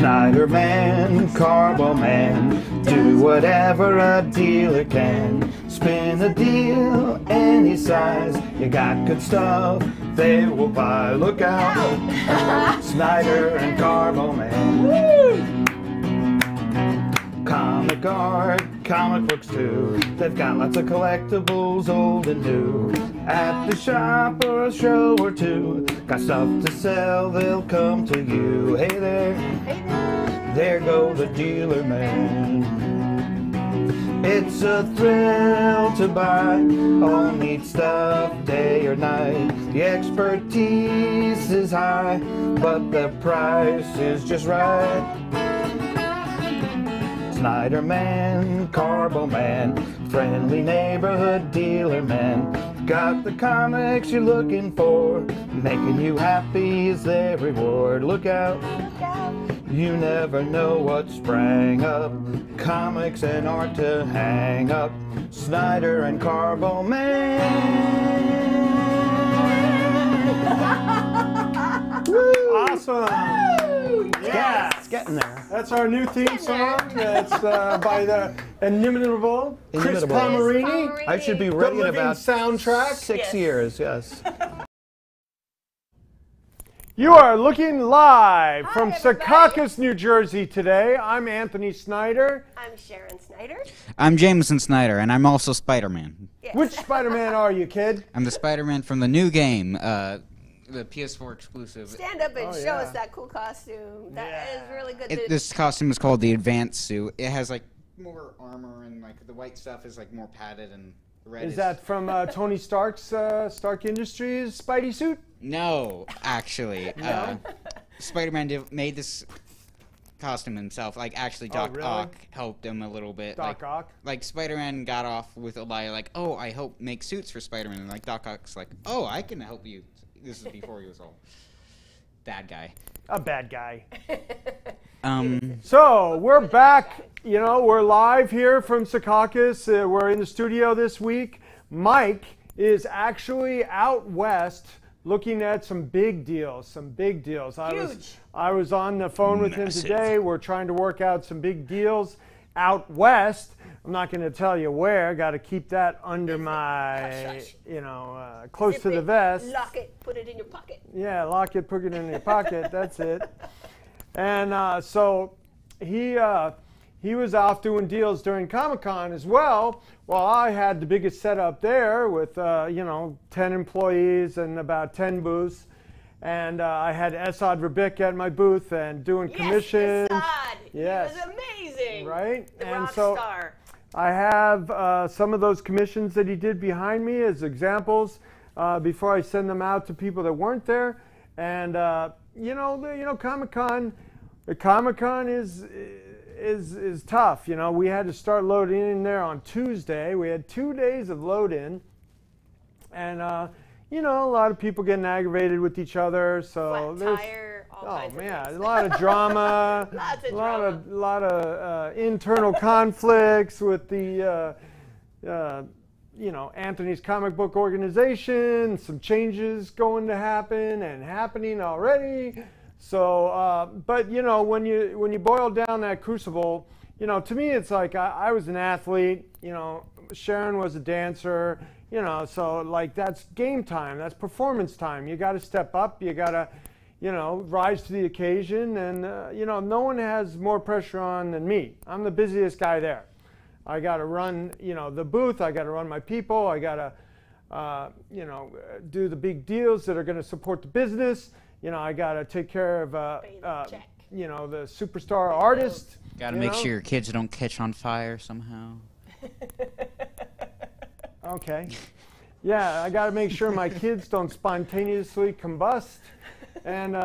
Snyder man, Carbo man, do whatever a dealer can. Spin a deal any size, you got good stuff they will buy. Look out, Snyder and Carbo man. Woo! Comic art, comic books too. They've got lots of collectibles, old and new. At the shop or a show or two, got stuff to sell, they'll come to you. Hey there, there goes a dealer man. It's a thrill to buy all neat stuff day or night. The expertise is high, but the price is just right. Snyder man, Carbo man, friendly neighborhood dealer man. Got the comics you're looking for, making you happy is their reward. Look out, you never know what sprang up. Comics and art to hang up. Snyder and Carbo man. Woo! Awesome. Woo! Yeah, it's getting there. That's our new theme song. That's by the inimitable Chris Palmerini. I should be ready in about soundtrack. 6 years, yes. You are looking live from Secaucus, New Jersey today. I'm Anthony Snyder. I'm Sharon Snyder. I'm Jameson Snyder, and I'm also Spider-Man. Yes. Which Spider-Man are you, kid? I'm the Spider-Man from the new game, the PS4 exclusive. Stand up and show us that cool costume. That is really good. This costume is called the Advanced Suit. It has like more armor, and like the white stuff is like more padded, and the red is that from Tony Stark's Stark Industries Spidey suit? No, actually. No? Spider-Man made this costume himself. Like, actually, Doc Ock helped him a little bit. Doc Ock? Like, Spider-Man got off with a lie, like, oh, I help make suits for Spider-Man. And, like, Doc Ock's like, oh, I can help you. This is before he was all bad guy. A bad guy. So, we're back. You know, we're live here from Secaucus. We're in the studio this week. Mike is actually out west looking at some big deals, I was on the phone with him today. We're trying to work out some big deals out west. I'm not going to tell you where. Got to keep that under my, close to the vest. Lock it, put it in your pocket. Yeah, lock it, put it in your pocket. That's it. And so he was off doing deals during Comic-Con as well. Well, I had the biggest setup there with, 10 employees and about 10 booths. And I had Esad Rabik at my booth and doing commissions. Esad! Yes. He was amazing. Right? The and rock so star. I have some of those commissions that he did behind me as examples before I send them out to people that weren't there. And, Comic-Con is tough. You know, we had to start loading in there on Tuesday. We had 2 days of load in, and a lot of people getting aggravated with each other. So flat tire, all kinds of things. a lot of drama, a lot of internal conflicts with the Anthony's comic book organization. Some changes going to happen and happening already. So, but when you boil down that crucible, to me it's like I was an athlete. Sharon was a dancer. So like that's game time. That's performance time. You got to step up. You got to, rise to the occasion. And no one has more pressure on than me. I'm the busiest guy there. I got to run, the booth. I got to run my people. I got to, do the big deals that are going to support the business. I got to take care of, the superstar artist. Got to make sure your kids don't catch on fire somehow. Okay. Yeah, I got to make sure my kids don't spontaneously combust and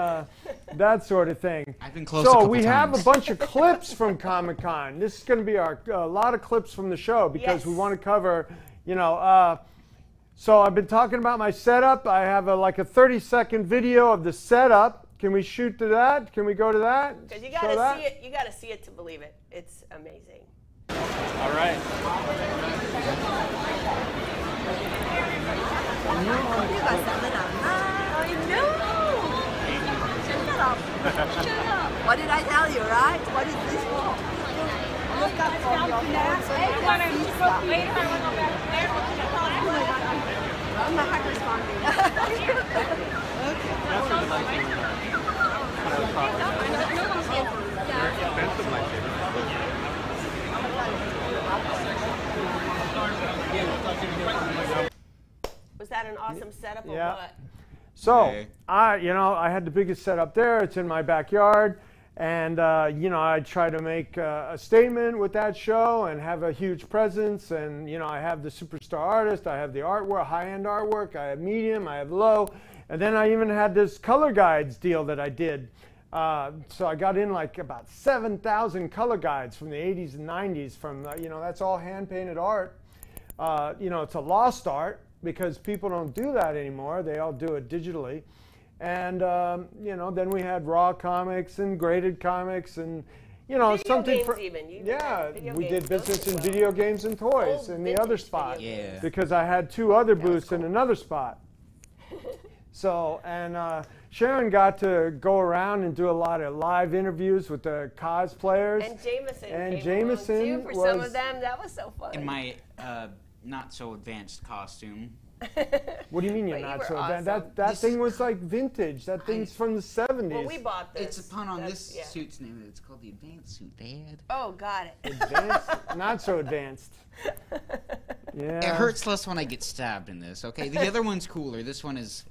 that sort of thing. I've been close So we have a bunch of clips from Comic-Con. This is going to be a lot of clips from the show because we want to cover, so I've been talking about my setup. I have a 30-second video of the setup. Can we shoot to that? Can we go to that? Because you got to see it. You got to see it to believe it. It's amazing. All right. I know. What did I tell you, right? What is this for? Look up for your phone so you can see stuff. I'm not responding. That's what the lightsaber are. When I was talking. Very expensive lightsaber. Was that an awesome setup or Yeah. what? So Okay. I had the biggest setup there. It's in my backyard, and I try to make a statement with that show and have a huge presence. And I have the superstar artist, I have the artwork, high-end artwork, I have medium, I have low, and then I even had this color guides deal that I did. So I got in like about 7,000 color guides from the 80s and 90s. From that's all hand-painted art. It's a lost art, because people don't do that anymore. They all do it digitally. And, then we had raw comics and graded comics and, Video something games for... even. You Yeah, video we games, did those business as in well. video games and toys Old in the other vintage spot. video games. Yeah. Because I had 2 other booths in cool. another spot. So, and Sharon got to go around and do a lot of live interviews with the cosplayers. And Jameson And came Jameson along too for some was- of them. That was so fun. In my not so advanced costume. What do you mean you're But you not were so awesome. that This- thing was like vintage. That thing's from the 70s. Well, we bought this. It's a pun on That's- this yeah. suit's name. It's called the advanced suit, Dad. Oh, got it. Advanced, not so advanced. Yeah. It hurts less when I get stabbed in this, okay? The other one's cooler. This one is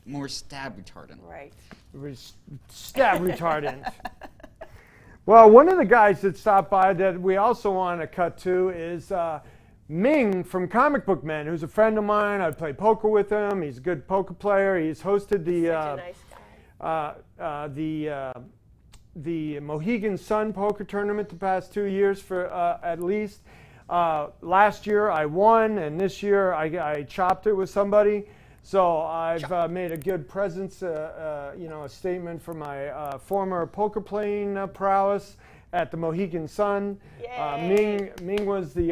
more stab retardant. Right. It was stab retardant. Well, one of the guys that stopped by that we also want to cut to is Ming from Comic Book Men, who's a friend of mine. I play poker with him. He's a good poker player. He's hosted the Such a nice guy. the Mohegan Sun poker tournament the past 2 years for at least. Last year I won, and this year I chopped it with somebody. So I've made a good presence, a statement for my former poker playing prowess at the Mohegan Sun. Yay. Ming was he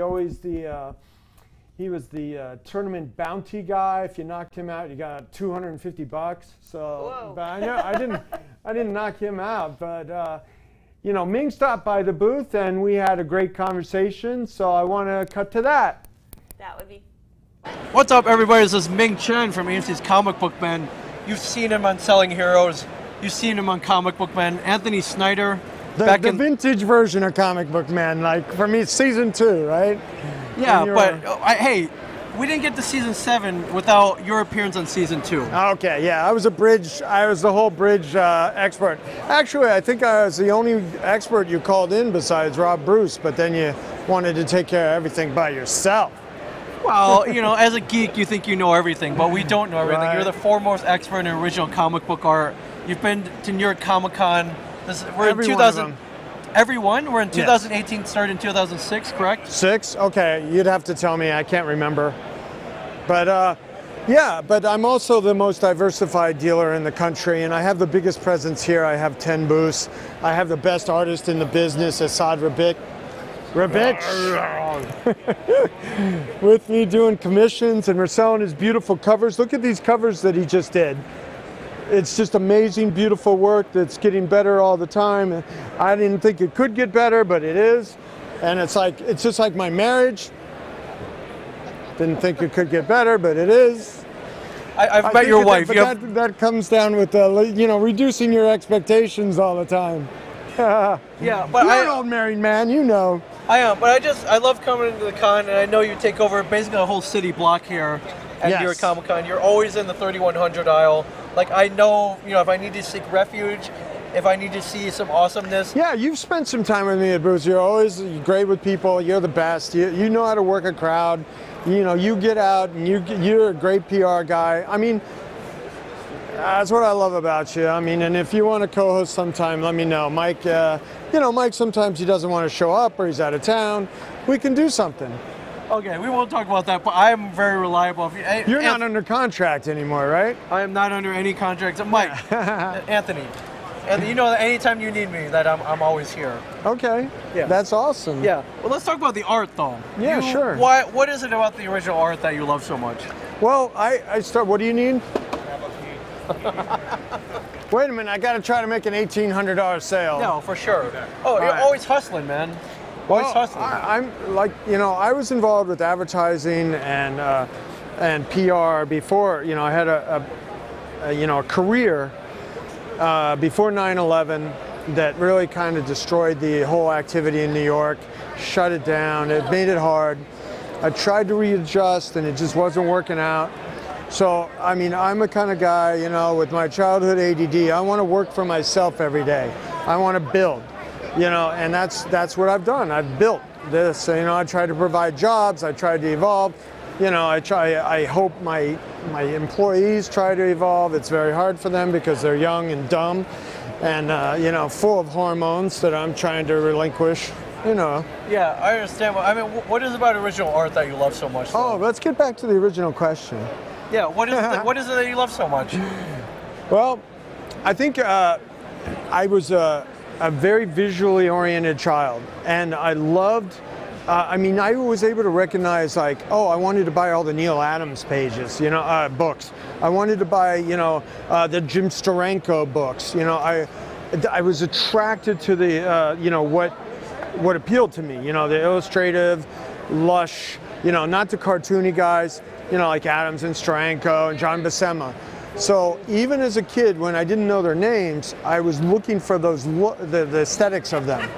was the tournament bounty guy. If you knocked him out, you got $250. So, Whoa. but I didn't knock him out. But Ming stopped by the booth and we had a great conversation. So I want to cut to that. That would be. What's up, everybody? This is Ming Chen from AMC's Comic Book Men. You've seen him on Selling Heroes. You've seen him on Comic Book Men. Anthony Snyder. The vintage version of Comic Book Man, like for me, season 2, right? Yeah, When but you're- hey, we didn't get to season 7 without your appearance on season 2. Okay, yeah, I was the whole bridge expert. Actually, I think I was the only expert you called in besides Rob Bruce, but then you wanted to take care of everything by yourself. Well, as a geek, you think you know everything, but we don't know everything. Right. You're the foremost expert in original comic book art. You've been to New York Comic Con. We're Every in one of 2000. them. Everyone? We're in Yes. 2018, started in 2006, correct? 6? Okay, you'd have to tell me. I can't remember. But yeah, but I'm also the most diversified dealer in the country, and I have the biggest presence here. I have 10 booths. I have the best artist in the business, Assad Rabich, with me doing commissions, and we're selling his beautiful covers. Look at these covers that he just did. It's just amazing, beautiful work that's getting better all the time. I didn't think it could get better, but it is. And it's just like my marriage. Didn't think it could get better, but it is. I've met your wife. But that comes down with reducing your expectations all the time. Yeah, but You're an old married man, you know. I am, but I love coming into the con, and I know you take over basically a whole city block here at Yes. New York Comic Con. You're always in the 3100 aisle. Like, I know, if I need to seek refuge, if I need to see some awesomeness. Yeah, you've spent some time with me at booths. You're always great with people. You're the best. You know how to work a crowd. You get out and you're a great PR guy. I mean, that's what I love about you. I mean, and if you want to co-host sometime, let me know. Mike, Mike sometimes he doesn't want to show up or he's out of town. We can do something. Okay, we won't talk about that, but I am very reliable. You're not under contract anymore, right? I am not under any contracts. Mike, Anthony, that anytime you need me, that I'm always here. Okay. Yeah. That's awesome. Yeah. Well, let's talk about the art, though. Yeah, sure. What is it about the original art that you love so much? Well, I start. What do you need? Wait a minute, I got to try to make an $1,800 sale. No, for sure. Oh, you're right. always hustling, man. Always hustling. I'm like, I was involved with advertising and PR before. I had a career before 9/11 that really kind of destroyed the whole activity in New York, shut it down. It made it hard. I tried to readjust, and it just wasn't working out. So, I'm a kind of guy, with my childhood ADD. I want to work for myself every day. I want to build. And that's what I've done. I've built this. I try to provide jobs. I try to evolve. I hope my employees try to evolve. It's very hard for them because they're young and dumb, and full of hormones that I'm trying to relinquish. Yeah, I understand. What is about original art that you love so much? Though? Oh, let's get back to the original question. Yeah, what is it that you love so much? Well, I think I was a very visually oriented child, and I loved. I was able to recognize, like, I wanted to buy all the Neil Adams pages, books. I wanted to buy, the Jim Steranko books. I was attracted to the, what appealed to me. The illustrative, lush, not the cartoony guys, like Adams and Steranko and John Buscema. So even as a kid, when I didn't know their names, I was looking for the aesthetics of them.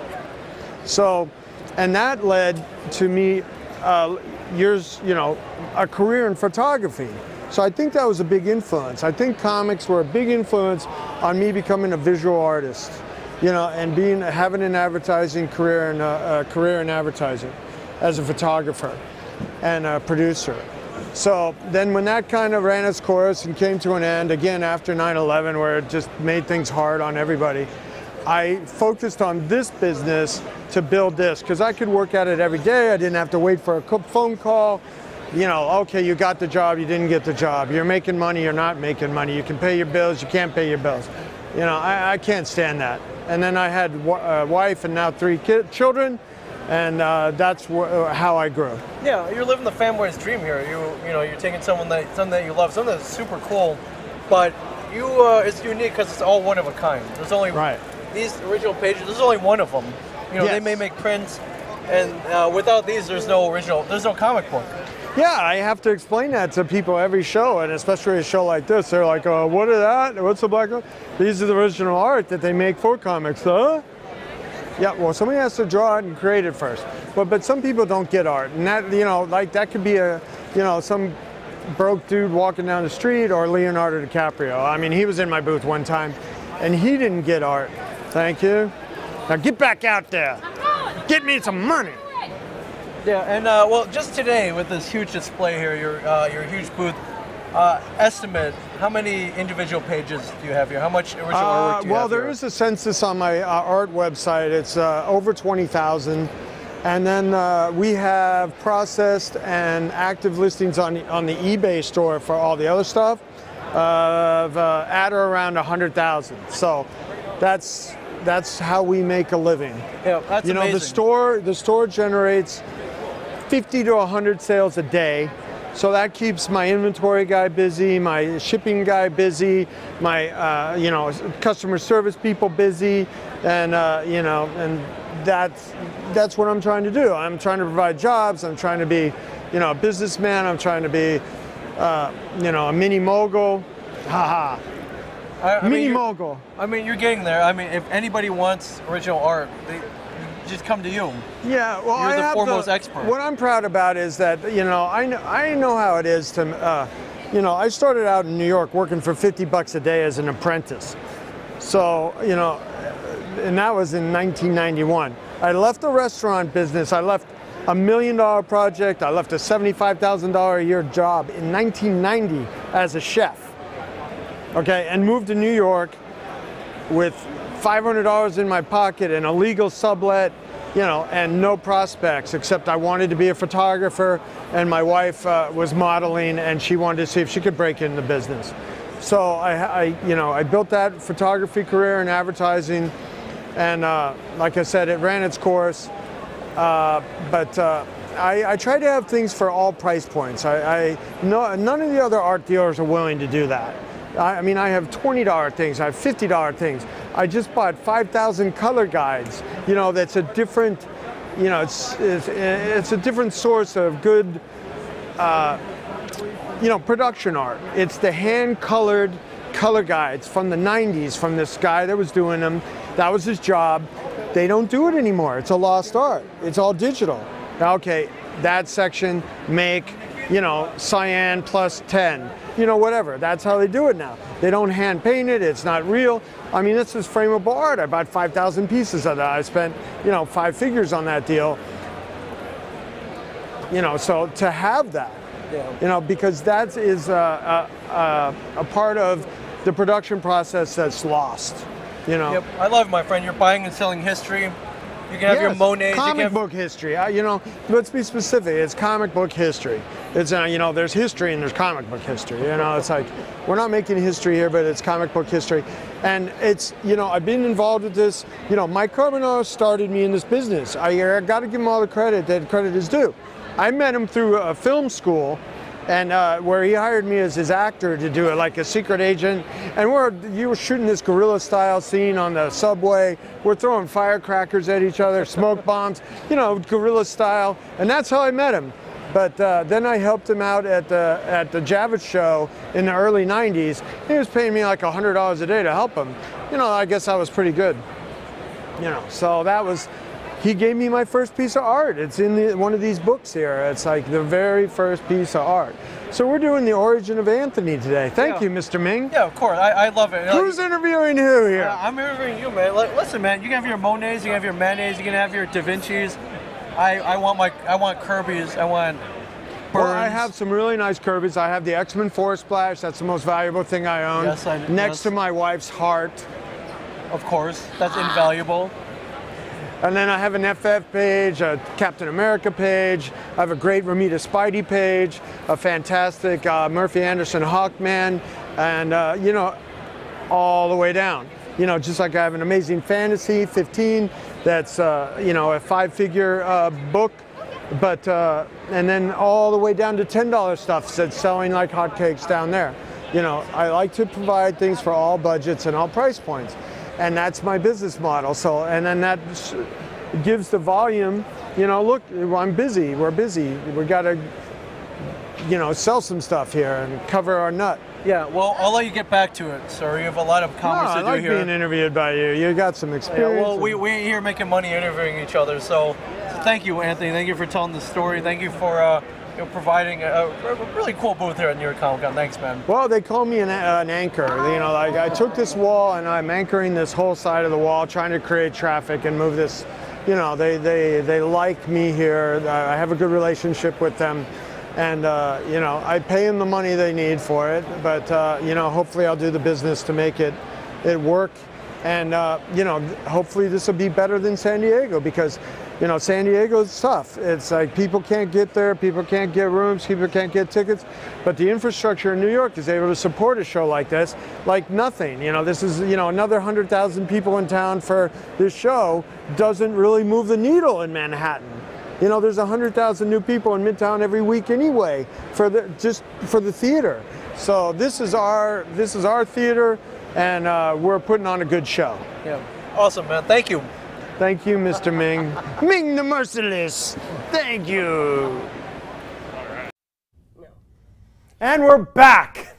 So, and that led to me a career in photography. So I think that was a big influence. I think comics were a big influence on me becoming a visual artist, and having an advertising career and a career in advertising as a photographer and a producer. So then when that kind of ran its course and came to an end, again after 9/11, where it just made things hard on everybody, I focused on this business to build this, because I could work at it every day. I didn't have to wait for a phone call. Okay, you got the job, you didn't get the job. You're making money, you're not making money. You can pay your bills, you can't pay your bills. I can't stand that. And then I had a wife and now 3 children, and that's how I grew. Yeah, you're living the family's dream here. You're taking something that you love, something that's super cool, but it's unique because it's all one of a kind. There's only these original pages. There's only one of them. They may make prints, and without these, there's no comic book. Yeah, I have to explain that to people every show, and especially a show like this. They're like, what is that? What's the black one? These are the original art that they make for comics, huh? Yeah, well, somebody has to draw it and create it first. But some people don't get art, and that, that could be some broke dude walking down the street, or Leonardo DiCaprio. He was in my booth one time, and he didn't get art. Thank you. Now get back out there. Get me some money. Yeah, and just today with this huge display here, your huge booth, estimate how many individual pages do you have here? How much original artwork do you have? Well, there is a census on my art website. It's over 20,000, and then we have processed and active listings on the eBay store for all the other stuff at or around 100,000. So that's how we make a living. Yeah, that's amazing. The store generates 50 to 100 sales a day. So that keeps my inventory guy busy, my shipping guy busy, my customer service people busy, and and that's what I'm trying to do. I'm trying to provide jobs. I'm trying to be, a businessman. I'm trying to be, a mini mogul. Ha ha. Mini mogul. You're getting there. If anybody wants original art, they just come to you. Yeah, well, you're the foremost expert. What I'm proud about is that I know how it is to I started out in New York working for $50 a day as an apprentice. So and that was in 1991. I left the restaurant business. I left a $1 million project. I left a $75,000 a year job in 1990 as a chef. Okay, and moved to New York with $500 in my pocket and a legal sublet, and no prospects, except I wanted to be a photographer, and my wife was modeling, and she wanted to see if she could break into business. So I built that photography career in advertising, and like I said, it ran its course. But I try to have things for all price points. None of the other art dealers are willing to do that. I mean, I have $20 things, I have $50 things. I just bought 5,000 color guides. You know, that's a different, you know, it's a different source of good, you know, production art. It's the hand-colored color guides from the 90s, from this guy that was doing them. That was his job. They don't do it anymore. It's a lost art. It's all digital. Okay, that section, make, you know, cyan plus 10, you know, whatever. That's how they do it now. They don't hand paint it. It's not real. I mean, this is frameable art. I bought 5,000 pieces of that. I spent, you know, 5 figures on that deal. You know, so to have that, you know, because that is a part of the production process that's lost. You know. Yep. I love it, my friend. You're buying and selling history. You can have your Monets. Comic book history. You know, let's be specific. It's comic book history. It's you know, there's history and there's comic book history. You know, it's like we're not making history here, but it's comic book history. And it's, you know, I've been involved with this. You know, Mike Carbonaro started me in this business. I got to give him all the credit that credit is due. I met him through a film school. And where he hired me as his actor to do it, like a secret agent. And you were shooting this guerrilla style scene on the subway. We're throwing firecrackers at each other, smoke bombs, you know, guerrilla style. And that's how I met him. But then I helped him out at the Javits show in the early 90s. He was paying me like $100 a day to help him. You know, I guess I was pretty good. You know, so that was, he gave me my first piece of art. It's in one of these books here. It's like the very first piece of art. So we're doing the origin of Anthony today. Thank you, Mr. Ming. Yeah, of course. I love it. Who's interviewing who here? I'm interviewing you, man. Listen, man, you can have your Monets, you can have your Manets, you can have your Da Vinci's. I want Kirby's. I want Burns. Well, I have some really nice Kirby's. I have the X-Men Force Splash. That's the most valuable thing I own. Yes, Next to my wife's heart. Of course. That's invaluable. And then I have an FF page, a Captain America page. I have a great Romita Spidey page, a fantastic Murphy Anderson Hawkman, and you know, all the way down. You know, just like I have an Amazing Fantasy 15, that's you know, a 5-figure book, but and then all the way down to $10 stuff that's selling like hotcakes down there. You know, I like to provide things for all budgets and all price points. And that's my business model. So, and then that gives the volume, you know, look, I'm busy, we're busy. We gotta, you know, sell some stuff here and cover our nut. Yeah, well, I'll let you get back to it, sir. You have a lot of comments to do here. I like being interviewed by you. You got some experience. Yeah, well, we ain't here making money interviewing each other. So thank you, Anthony. Thank you for telling the story. Thank you for you know, providing a really cool booth here at New York Comic Con. Thanks, man. Well, they call me an anchor. You know, like I took this wall and I'm anchoring this whole side of the wall, trying to create traffic and move this. You know, they like me here. I have a good relationship with them, and you know, I pay them the money they need for it. But you know, hopefully I'll do the business to make it work, and you know, hopefully this will be better than San Diego, because you know, San Diego's tough. It's like people can't get there, people can't get rooms, people can't get tickets, but the infrastructure in New York is able to support a show like this like nothing. You know, this is, you know, another 100,000 people in town for this show doesn't really move the needle in Manhattan. You know, there's 100,000 new people in Midtown every week anyway for just for the theater. So this is our theater, and we're putting on a good show. Yeah, awesome, man. Thank you. Thank you, Mr. Ming. Ming the Merciless. Thank you. And we're back.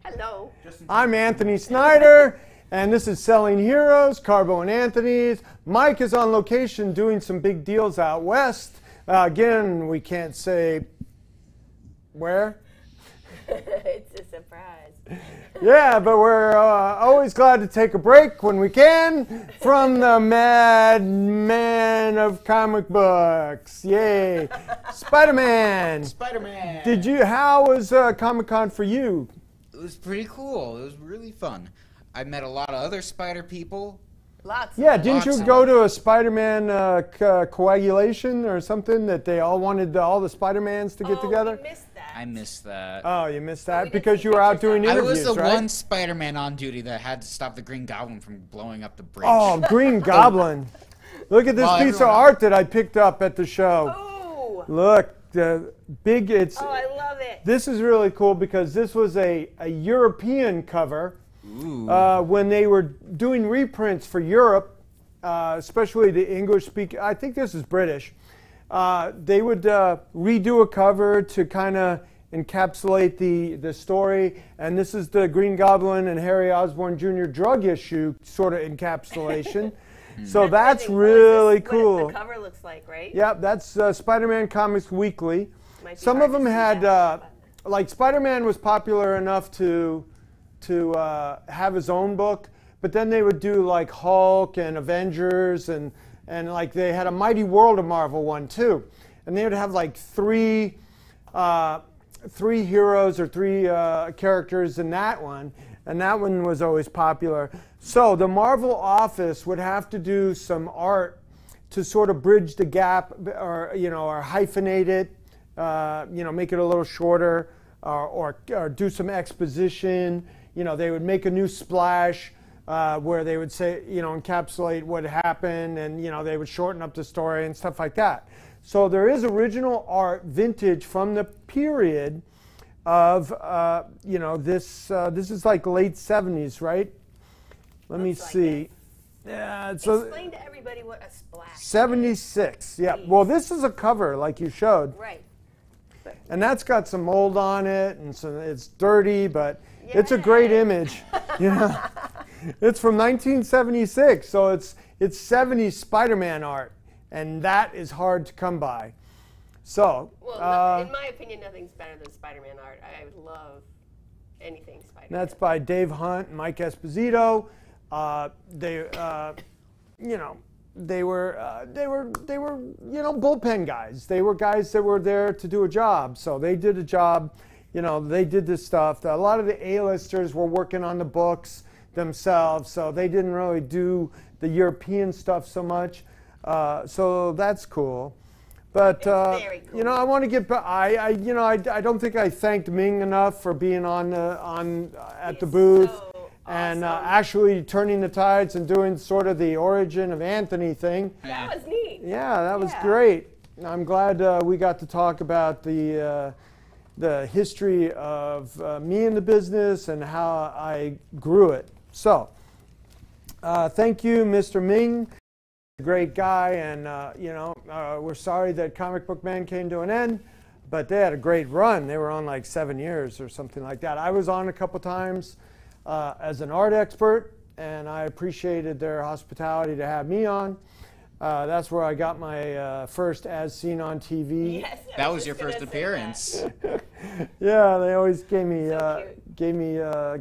Hello. I'm Anthony Snyder, and this is Selling Heroes, Carbo and Anthony's. Mike is on location doing some big deals out west. Again, we can't say where. It's a surprise. Yeah, but we're always glad to take a break when we can from the madman of comic books. Yay. Spider-Man. Spider-Man. How was Comic-Con for you? It was pretty cool. It was really fun. I met a lot of other spider people. Lots. Yeah, didn't you go to a Spider-Man coagulation or something that they all wanted all the Spider-Mans to get together? We missed that. I missed that. Oh, you missed that because you were out doing interviews, I was the right? one Spider-Man on duty that had to stop the Green Goblin from blowing up the bridge. Oh, Green Goblin. Look at this piece of art that I picked up at the show. Ooh. Look, the big. It's. Oh, I love it. This is really cool because this was a European cover when they were doing reprints for Europe, especially the English speaking. I think this is British. They would redo a cover to kind of encapsulate the story, and this is the Green Goblin and Harry Osborn Jr. drug issue sort of encapsulation. So that's really cool. What the cover looks like, right? Yeah, that's Spider-Man Comics Weekly. Some hard of them to see had, that. like Spider-Man was popular enough to have his own book, but then they would do like Hulk and Avengers and like they had a Mighty World of Marvel one too, and they would have like three heroes or three characters in that one, and that one was always popular. So the Marvel office would have to do some art to sort of bridge the gap, or or hyphenate it, make it a little shorter, or do some exposition. They would make a new splash where they would say, encapsulate what happened, and they would shorten up the story and stuff like that. So there is original art, vintage from the period of this. This is like late 70s, right? Let me see. Yeah, Explain to everybody what a splash 76. Yeah. Please. Well, this is a cover like you showed. Right. And that's got some mold on it, and so it's dirty, but it's a great image. It's from 1976, so it's 70s Spider-Man art, and that is hard to come by. So, well, in my opinion, nothing's better than Spider-Man art. I would love anything Spider-Man. That's by Dave Hunt and Mike Esposito. They were bullpen guys. They were guys that were there to do a job. So they did a job. They did this stuff. A lot of the A-listers were working on the books themselves, so they didn't really do the European stuff so much. So that's cool. But very cool. I want to get back. I don't think I thanked Ming enough for being at the booth. So and awesome. actually turning the tides and doing sort of the origin of Anthony thing. That was neat. Yeah, that was great. I'm glad we got to talk about the history of me in the business and how I grew it. So, thank you, Mr. Ming. Great guy, and we're sorry that Comic Book Man came to an end, but they had a great run. They were on like 7 years or something like that. I was on a couple times as an art expert, and I appreciated their hospitality to have me on. That's where I got my first As Seen on TV. Yes, That was your first appearance. Yeah, they always gave me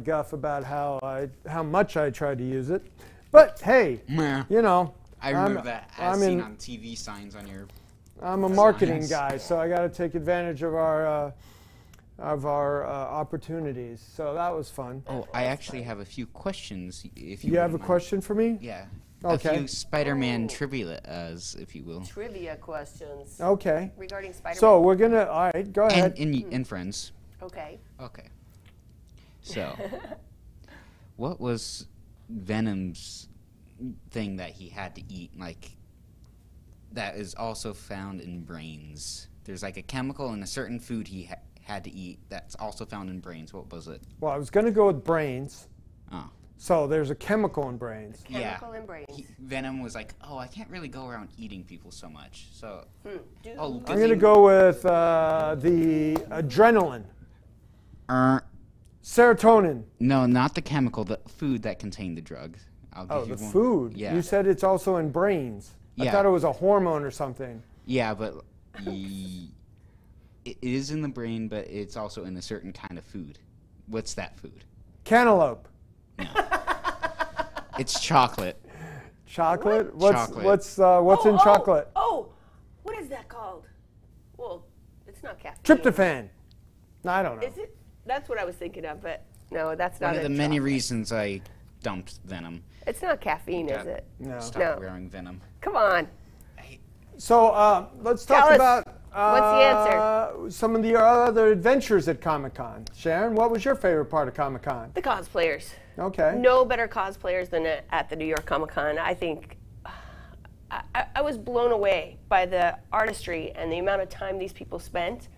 guff about how much I tried to use it. But hey, Meh. I remember that As Seen on TV signs on your. I'm a marketing guy, so I got to take advantage of our opportunities. So that was fun. Oh, I actually have a few questions. If you You have a wouldn't mind. question for me? Yeah. Okay. A few Spider-Man trivia, if you will. Trivia questions Okay. regarding Spider-Man. So we're gonna. All right, go ahead. And friends. Okay. Okay. So, what was Venom's thing that he had to eat, like, that is also found in brains? There's like a chemical in a certain food he had to eat that's also found in brains. What was it? Well, I was gonna go with brains. Oh. So there's a chemical in brains. Chemical in brains. Venom was like, oh, I can't really go around eating people so much. So, I'm gonna go with the adrenaline. Serotonin. No, not the chemical. The food that contained the drug. I'll give Oh, you the one. food. Yeah. You said it's also in brains. I Yeah. thought it was a hormone or something. Yeah, but it is in the brain, but it's also in a certain kind of food. What's that food? Cantaloupe. No. It's chocolate. Chocolate? What? What's in chocolate? Oh, what is that called? Well, it's not caffeine. Tryptophan. I don't know. Is it? That's what I was thinking of, but no, that's not One of in the many chocolate. reasons I dumped Venom. It's not caffeine, is it? No. Stop No. wearing Venom. Come on. So let's talk Tell us, about what's the some of the other adventures at Comic-Con. Sharon, what was your favorite part of Comic-Con? The cosplayers. Okay. No better cosplayers than at the New York Comic Con. I think I was blown away by the artistry and the amount of time these people spent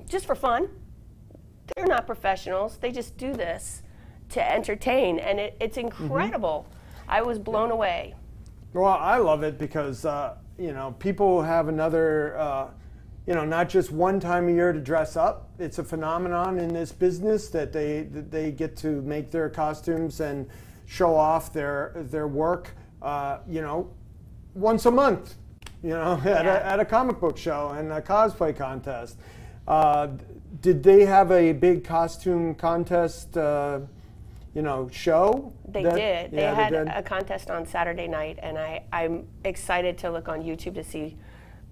just for fun. They're not professionals. They just do this to entertain, and it's incredible. I was blown away. Well, I love it because, you know, people have another, you know, not just one time a year to dress up. It's a phenomenon in this business that they get to make their costumes and show off their work, you know, once a month, you know, at a comic book show and a cosplay contest. Did they have a big costume contest, you know, show? They did. They had a contest on Saturday night, and I'm excited to look on YouTube to see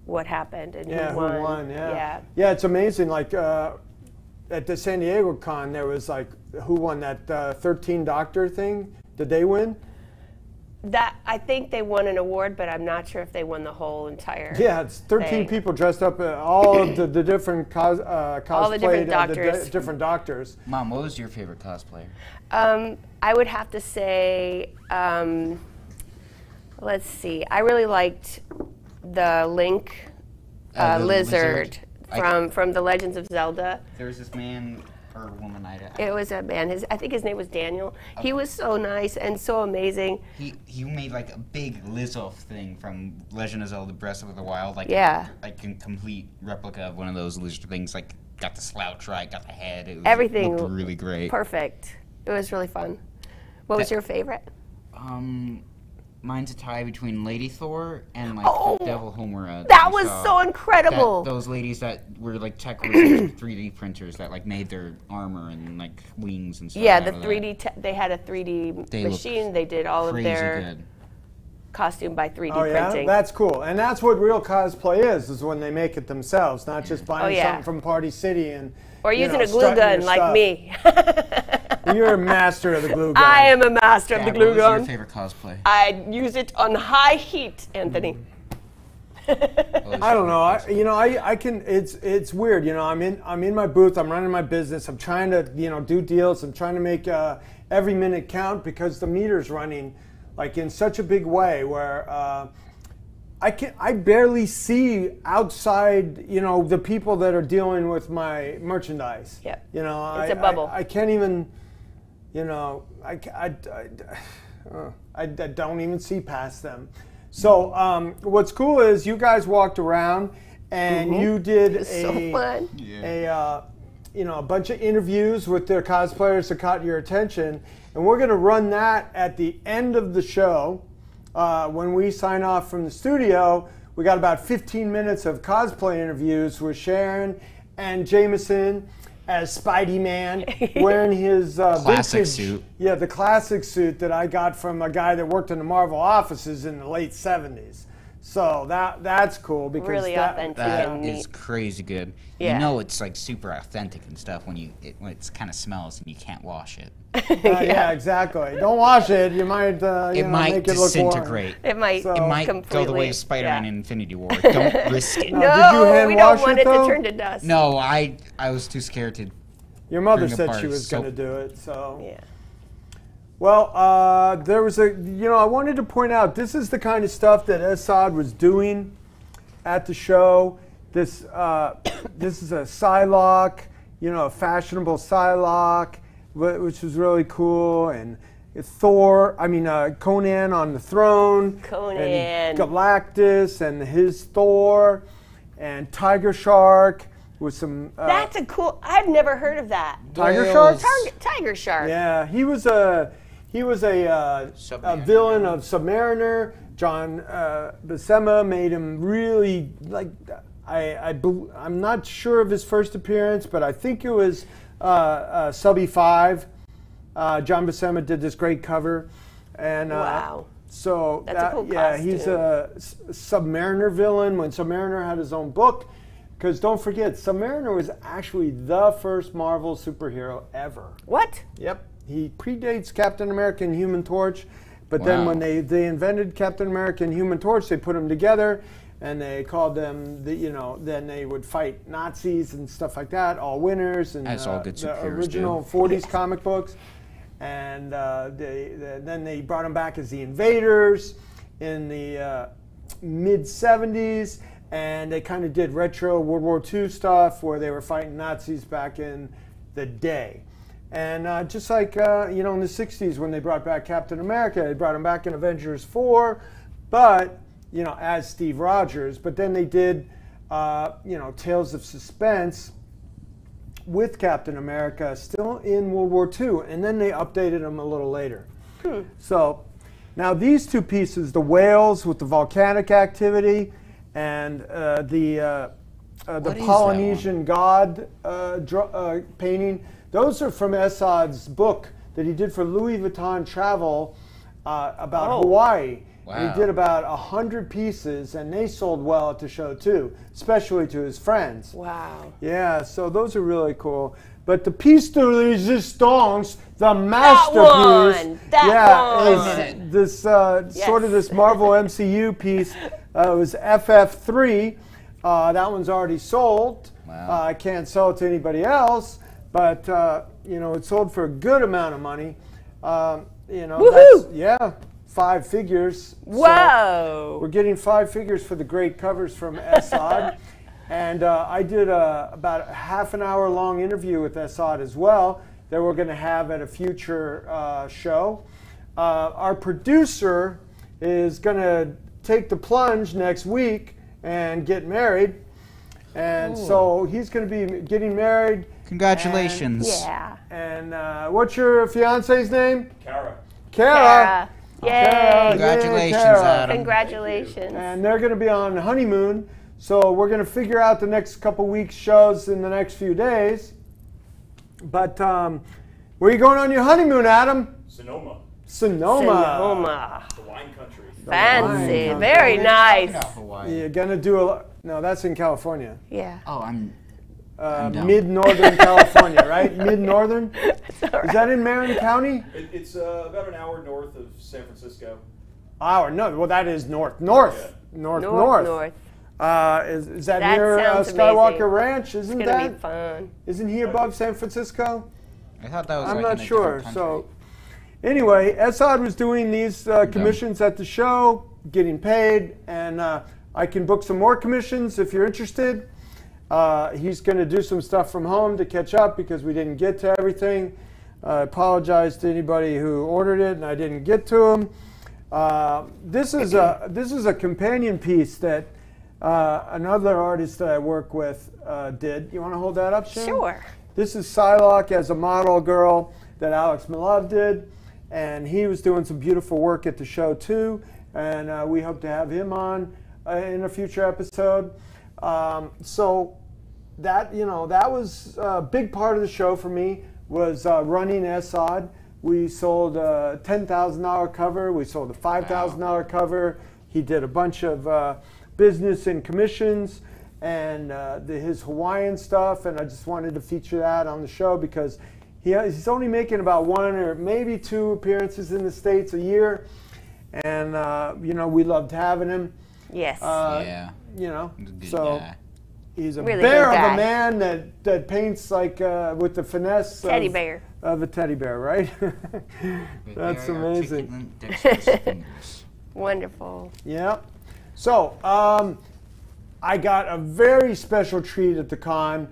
what happened and who won. Yeah, it's amazing. Like at the San Diego Con, there was like, who won that 13 Doctor thing? Did they win? That I think they won an award, but I'm not sure if they won the whole entire. Yeah, it's 13 people dressed up, all of the different cosplay, all the different doctors. Different doctors. Mom, what was your favorite cosplayer? I would have to say, let's see. I really liked the Link The lizard from the Legends of Zelda. There was this man or woman. It was a man. I think his name was Daniel. Okay. He was so nice and so amazing. He made like a big Lizolf thing from Legend of Zelda: Breath of the Wild. Like like a complete replica of one of those lizard things. Like got the slouch right, got the head. It was, everything looked really great. Perfect. It was really fun. What was your favorite? Mine's a tie between Lady Thor and like the Devil Homura. That was so incredible. Those ladies that were like tech 3D printers that like made their armor and like wings and stuff. Yeah, the 3D. They had a 3D machine. They did all of their costume by 3D printing. That's cool. And that's what real cosplay is when they make it themselves, not just buying something from Party City and or using a glue gun like me. You're a master of the glue gun. I am a master of the glue gun. What was your favorite cosplay? I use it on high heat, Anthony. I don't know. I can. It's weird. You know, I'm in my booth. I'm running my business. I'm trying to do deals. I'm trying to make every minute count because the meter's running like in such a big way where I barely see outside. You know, the people that are dealing with my merchandise. Yeah. You know, it's a bubble. I can't even. You know, I don't even see past them. So what's cool is you guys walked around and you did a bunch of interviews with their cosplayers that caught your attention, and we're going to run that at the end of the show. When we sign off from the studio, we got about 15 minutes of cosplay interviews with Sharon and Jameson as Spidey-Man, wearing his classic vintage suit. Yeah, the classic suit that I got from a guy that worked in the Marvel offices in the late 70s. So that's cool because really authentic and neat. Is crazy good. Yeah. You know it's like super authentic and stuff when it kind of smells and you can't wash it. Yeah, exactly. Don't wash it. You might it might make it look disintegrate. It might. It might completely go the way of Spider-Man in Infinity War. Don't risk it. No, did you hand we wash don't want it, it though? to turn to dust. No, I was too scared to. Your mother bring said apart she was soap. going to do it. So. Yeah. Well, there was I wanted to point out, this is the kind of stuff that Assad was doing at the show. This is a Psylocke, a fashionable Psylocke, which was really cool. And Conan on the throne. Conan. And Galactus and his Thor and Tiger Shark with some... That's a cool... I've never heard of that. Tiger Shark? Tiger Shark. Yeah, he was a villain of Submariner. John Buscema made him really I'm not sure of his first appearance, but I think it was Subby 5. John Buscema did this great cover, and wow. So that's a cool costume. He's a Submariner villain when Submariner had his own book. Because don't forget, Submariner was actually the first Marvel superhero ever. What? Yep. He predates Captain America and Human Torch, but then when they invented Captain America and Human Torch, they put them together, and they called them, then they would fight Nazis and stuff like that, all winners, and As all good the superheroes original do. 40s comic books. And then they brought them back as the Invaders in the mid-70s, and they kind of did retro World War II stuff where they were fighting Nazis back in the day. And just like, you know, in the 60s when they brought back Captain America, they brought him back in Avengers 4, but, you know, as Steve Rogers. But then they did, you know, Tales of Suspense with Captain America still in World War II, and then they updated him a little later. So now these two pieces, the whales with the volcanic activity and the Polynesian god painting, those are from Essad's book that he did for Louis Vuitton Travel about Hawaii. Wow. He did about 100 pieces, and they sold well at the show too, especially to his friends. Wow. Yeah, so those are really cool. But the piece de resistance, the masterpiece, is this sort of this Marvel MCU piece. It was FF3. That one's already sold. Wow. I can't sell it to anybody else, but you know, it sold for a good amount of money. You know, that's, 5 figures. Whoa! So we're getting 5 figures for the great covers from Essad. And I did about a half an hour long interview with Essad as well that we're going to have at a future show. Our producer is going to take the plunge next week and get married. And so he's going to be getting married. Congratulations. And what's your fiance's name? Kara. Kara. Yay. Congratulations, Kara. Adam. Congratulations. And they're going to be on honeymoon. So we're going to figure out the next couple weeks shows in the next few days. But where are you going on your honeymoon, Adam? Sonoma. Sonoma. The wine country. Fancy. Wine Very nice. You're going to do no, that's in California. Yeah. Oh, I'm dumb. Mid-northern California, right? Mid-northern? Is that in Marin County? It's about an hour north of San Francisco. Hour? No, well that is north. North. Is that That near sounds Skywalker amazing. Ranch? Isn't It's gonna that? be fun. Isn't he above San Francisco? I thought that was I'm like not in a sure. different So, country. anyway, Essad was doing these commissions at the show, getting paid, and I can book some more commissions if you're interested. He's going to do some stuff from home to catch up because we didn't get to everything. I apologize to anybody who ordered it and I didn't get to them. This is a companion piece that another artist that I work with did. You want to hold that up, Sharon? Sure. This is Psylocke as a model girl that Alex Milov did, and he was doing some beautiful work at the show too, and we hope to have him on in a future episode. So that, you know, that was a big part of the show for me, was running Essad. We sold a $10,000 cover. We sold a $5,000 cover. He did a bunch of business and commissions and his Hawaiian stuff, and I just wanted to feature that on the show because he's only making about 1 or maybe 2 appearances in the States a year, and you know, we loved having him. Yes. Yeah. You know, Good so guy. he's a Really bear good of guy. a man that paints like with the finesse Teddy bear. of a teddy bear, right? That's Very amazing. articulate, dexterous fingers. Wonderful. Yeah. So I got a very special treat at the con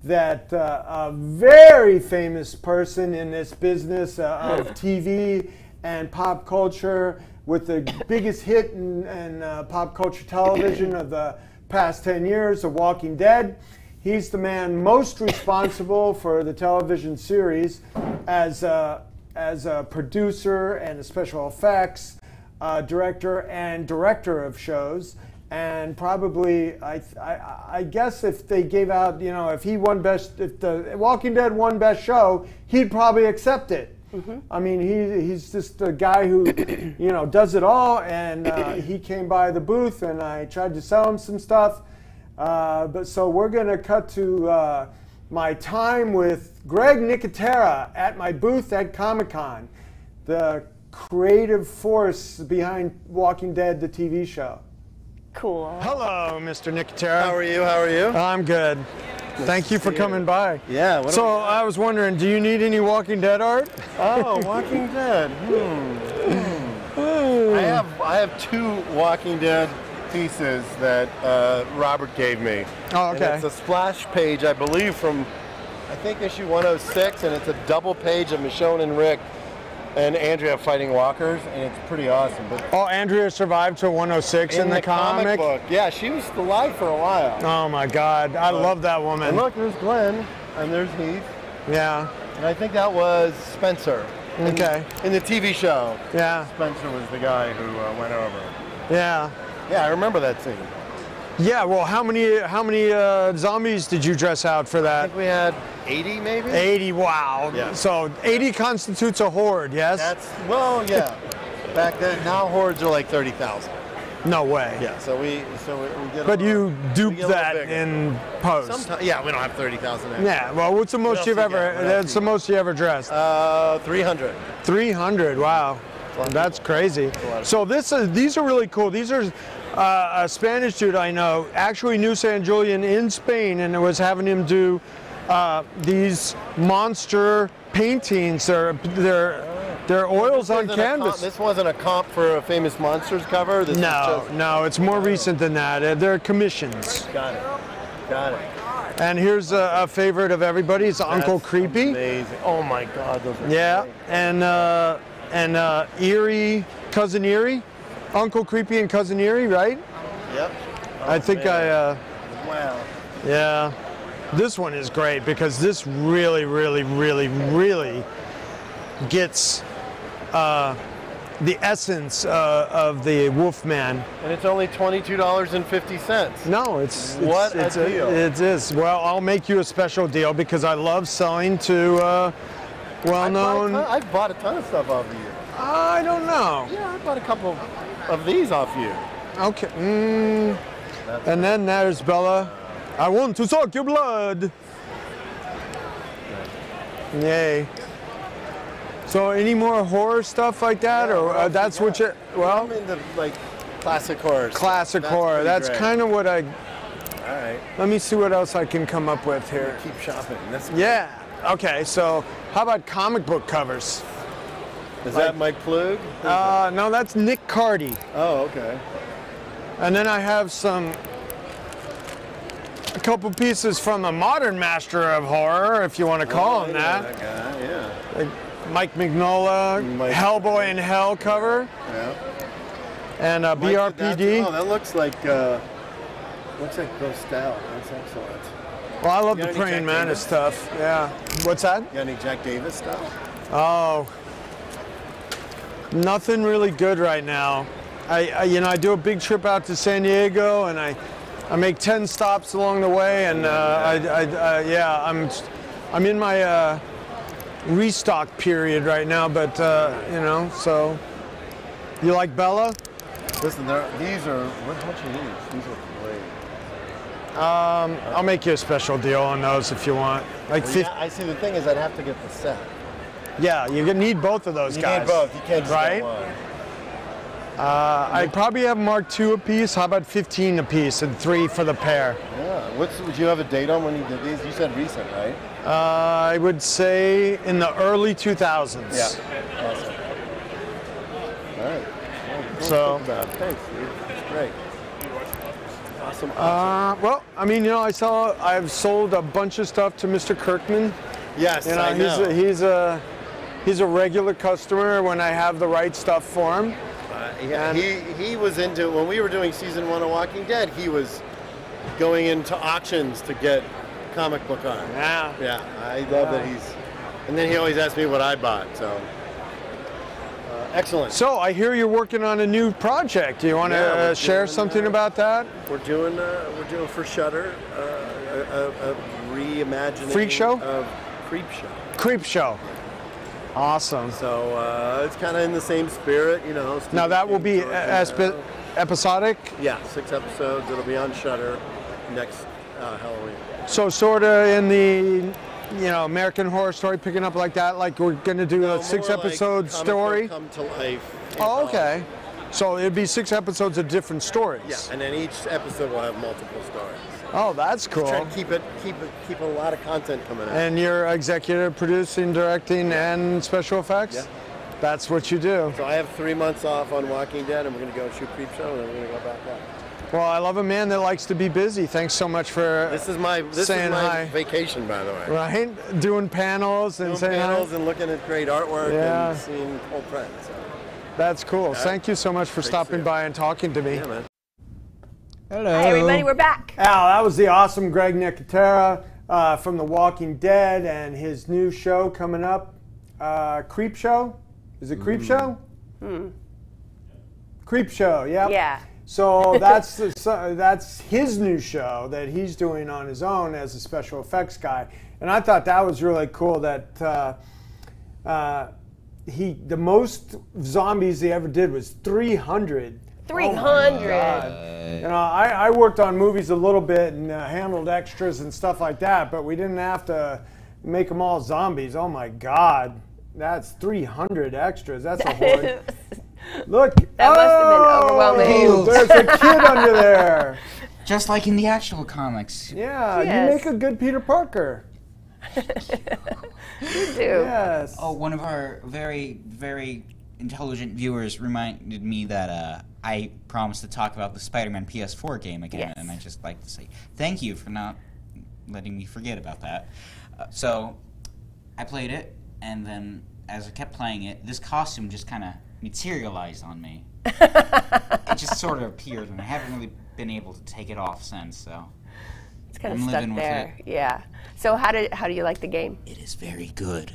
that a very famous person in this business of TV and pop culture, with the biggest hit in pop culture television of the past 10 years, The Walking Dead. He's the man most responsible for the television series as a producer and a special effects director and director of shows. And probably, I guess if they gave out, you know, if The Walking Dead won Best Show, he'd probably accept it. I mean, he's just a guy who, you know, does it all. And he came by the booth, and I tried to sell him some stuff. But so we're going to cut to my time with Greg Nicotera at my booth at Comic-Con, the creative force behind Walking Dead, the TV show. Cool. Hello, Mr. Nicotera. How are you? How are you? I'm good. Thank you for coming by. Yeah. So I was wondering, do you need any Walking Dead art? Oh, Walking Dead. I have 2 Walking Dead pieces that Robert gave me. Oh, And okay. it's a splash page, I believe, from I think issue 106, and it's a double page of Michonne and Rick and Andrea fighting walkers, and it's pretty awesome. But Oh, Andrea survived to 106 in the comic. book, yeah, she was alive for a while. Oh my God, I love that And woman. look, there's Glenn, and there's Heath, Yeah, and I think that was Spencer. Okay. In the TV show, yeah, Spencer was the guy who went over. yeah. Yeah, I remember that scene. Yeah, well, how many zombies did you dress out for I that? think we had 80 maybe? 80, wow. Yeah. So 80 constitutes a horde, yes? That's, well, yeah. Back then, now hordes are like 30,000. No way. Yeah, so we get But you we duped get a little that bigger. in post. Sometimes, yeah, we don't have 30,000 extra. Yeah, well, what's the most else you've you ever, get? What else that's you the most you ever dressed? 300. 300, wow. That's crazy. So these are really cool. These are a Spanish dude I know actually knew San Julian in Spain and was having him do these monster paintings. They're oils on canvas. This wasn't a comp for a famous Monsters cover? This is just, No, it's more recent than that. They're commissions. Got it. Got it. And here's a favorite of everybody's, Uncle That's Creepy. Amazing. Oh my God, those are Yeah, great. and Erie, Cousin Erie, Uncle Creepy and Cousin Erie, right? Yep. I think Wow. yeah. This one is great because this really, really, really, really gets the essence of the Wolfman. And it's only $22.50. No, it's What a deal. It is. Well, I'll make you a special deal because I love selling to well-known. I've bought a ton of stuff off of you. I don't know. Yeah, I bought a couple of these off you. Okay. And then there's Bella. I want to suck your blood. Yay. So any more horror stuff like that, or that's what you? Well, I'm into like classic horror. classic horror. pretty That's great. kind of what I. All right. Let me see what else I can come up with here. Keep shopping. That's Yeah. Okay. So how about comic book covers? Is that Mike Plug? No, that's Nick Cardy. Oh, okay. And then I have a couple pieces from the modern master of horror, if you want to call him that. That guy, yeah. Like Mike Mignola, Mike- Hellboy in Hell cover, Yeah. and Mike did that BRPD. too. Oh, that looks like Ghost Out. That's excellent. Well, I love You the got any Praying Jack Mantis Davis? stuff. Yeah. What's that? You got any Jack Davis stuff? Oh, nothing really good right now. I do a big trip out to San Diego, and I make 10 stops along the way, and I'm in my restock period right now. But so you like Bella? Listen, these are, how much are these? These are great. I'll make you a special deal on those if you want. Like Well, 50. yeah, I see. The thing is, I'd have to get the set. Yeah, you need both of those You guys. need both. You can't just Right? get one. I probably have Mark II a piece. How about 15 a piece and 3 for the pair? Yeah. Would you have a date on when you did these? You said recent, right? I would say in the early 2000s. Awesome. All right. Well, So- think about it. Thanks, dude. It's great. Awesome. Well, I mean, I've sold a bunch of stuff to Mr. Kirkman. Yes, I know. He's a regular customer when I have the right stuff for him. Yeah, he was into, when we were doing season 1 of Walking Dead, he was going into auctions to get comic book art. Yeah. Yeah, I love that and then he always asked me what I bought, so. Excellent. So I hear you're working on a new project. Do you want Yeah, to we're share doing, something about that? We're doing for Shudder a reimagining Freak Show? of Creep Show. Creep Show. Awesome. So it's kind of in the same spirit, Now Stephen that will King, be George episodic. Yeah, 6 episodes. It'll be on Shudder next Halloween. So sort of in the, American Horror Story, picking up like that. Like we're gonna do a 6-episode story. Come to life. Oh, okay. So it'd be 6 episodes of different stories. Yeah, and then each episode will have multiple stories. Oh, that's cool. Try to keep a lot of content coming out. And you're executive producing, directing, and special effects? Yeah. That's what you do. So I have 3 months off on Walking Dead, and we're going to go shoot Creep Show, and then we're going to go back out. Well, I love a man that likes to be busy. Thanks so much for This is my saying hi. vacation, by the way. Right? Doing panels and saying panels hi. and looking at great artwork and seeing old friends. So. That's cool. Thank you so much for stopping by and talking to me. Yeah, man. Hello. Hi, everybody, we're back. Al, that was the awesome Greg Nicotera from The Walking Dead and his new show coming up, Creep Show. Is it Creep Show? Creep Show, yep. Yeah. So that's his new show that he's doing on his own as a special effects guy, and I thought that was really cool. That the most zombies he ever did was 300. 300. You know, I worked on movies a little bit and handled extras and stuff like that, but we didn't have to make them all zombies. Oh my God, that's 300 extras. That's a horde. Look, That must have been overwhelming. There's a kid under there. Just like in the actual comics. Yeah, Yes. you make a good Peter Parker. You do. Yes. Oh, one of our very, very intelligent viewers reminded me that I promised to talk about the Spider-Man PS4 game again, Yes. and I'd just like to say thank you for not letting me forget about that. So, I played it, and then as I kept playing it, this costume just kind of materialized on me. It just sort of appeared, and I haven't really been able to take it off since, so It's kind of I'm stuck living with there. it. Yeah. So how do you like the game? it is very good.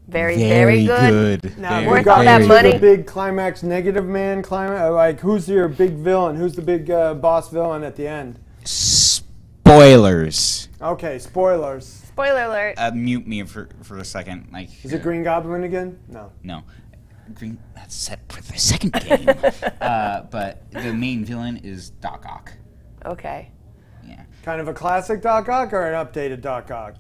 Very, very good. Now, Worth we got all that into money? the big climax, negative man climax. Like, who's your big villain? Who's the big boss villain at the end? Spoilers. Okay, spoilers. Spoiler alert. Mute me for a second. Like, Is it Green Goblin again? No. No. Green. That's set for the second game. But the main villain is Doc Ock. Okay. Yeah. Kind of a classic Doc Ock or an updated Doc Ock?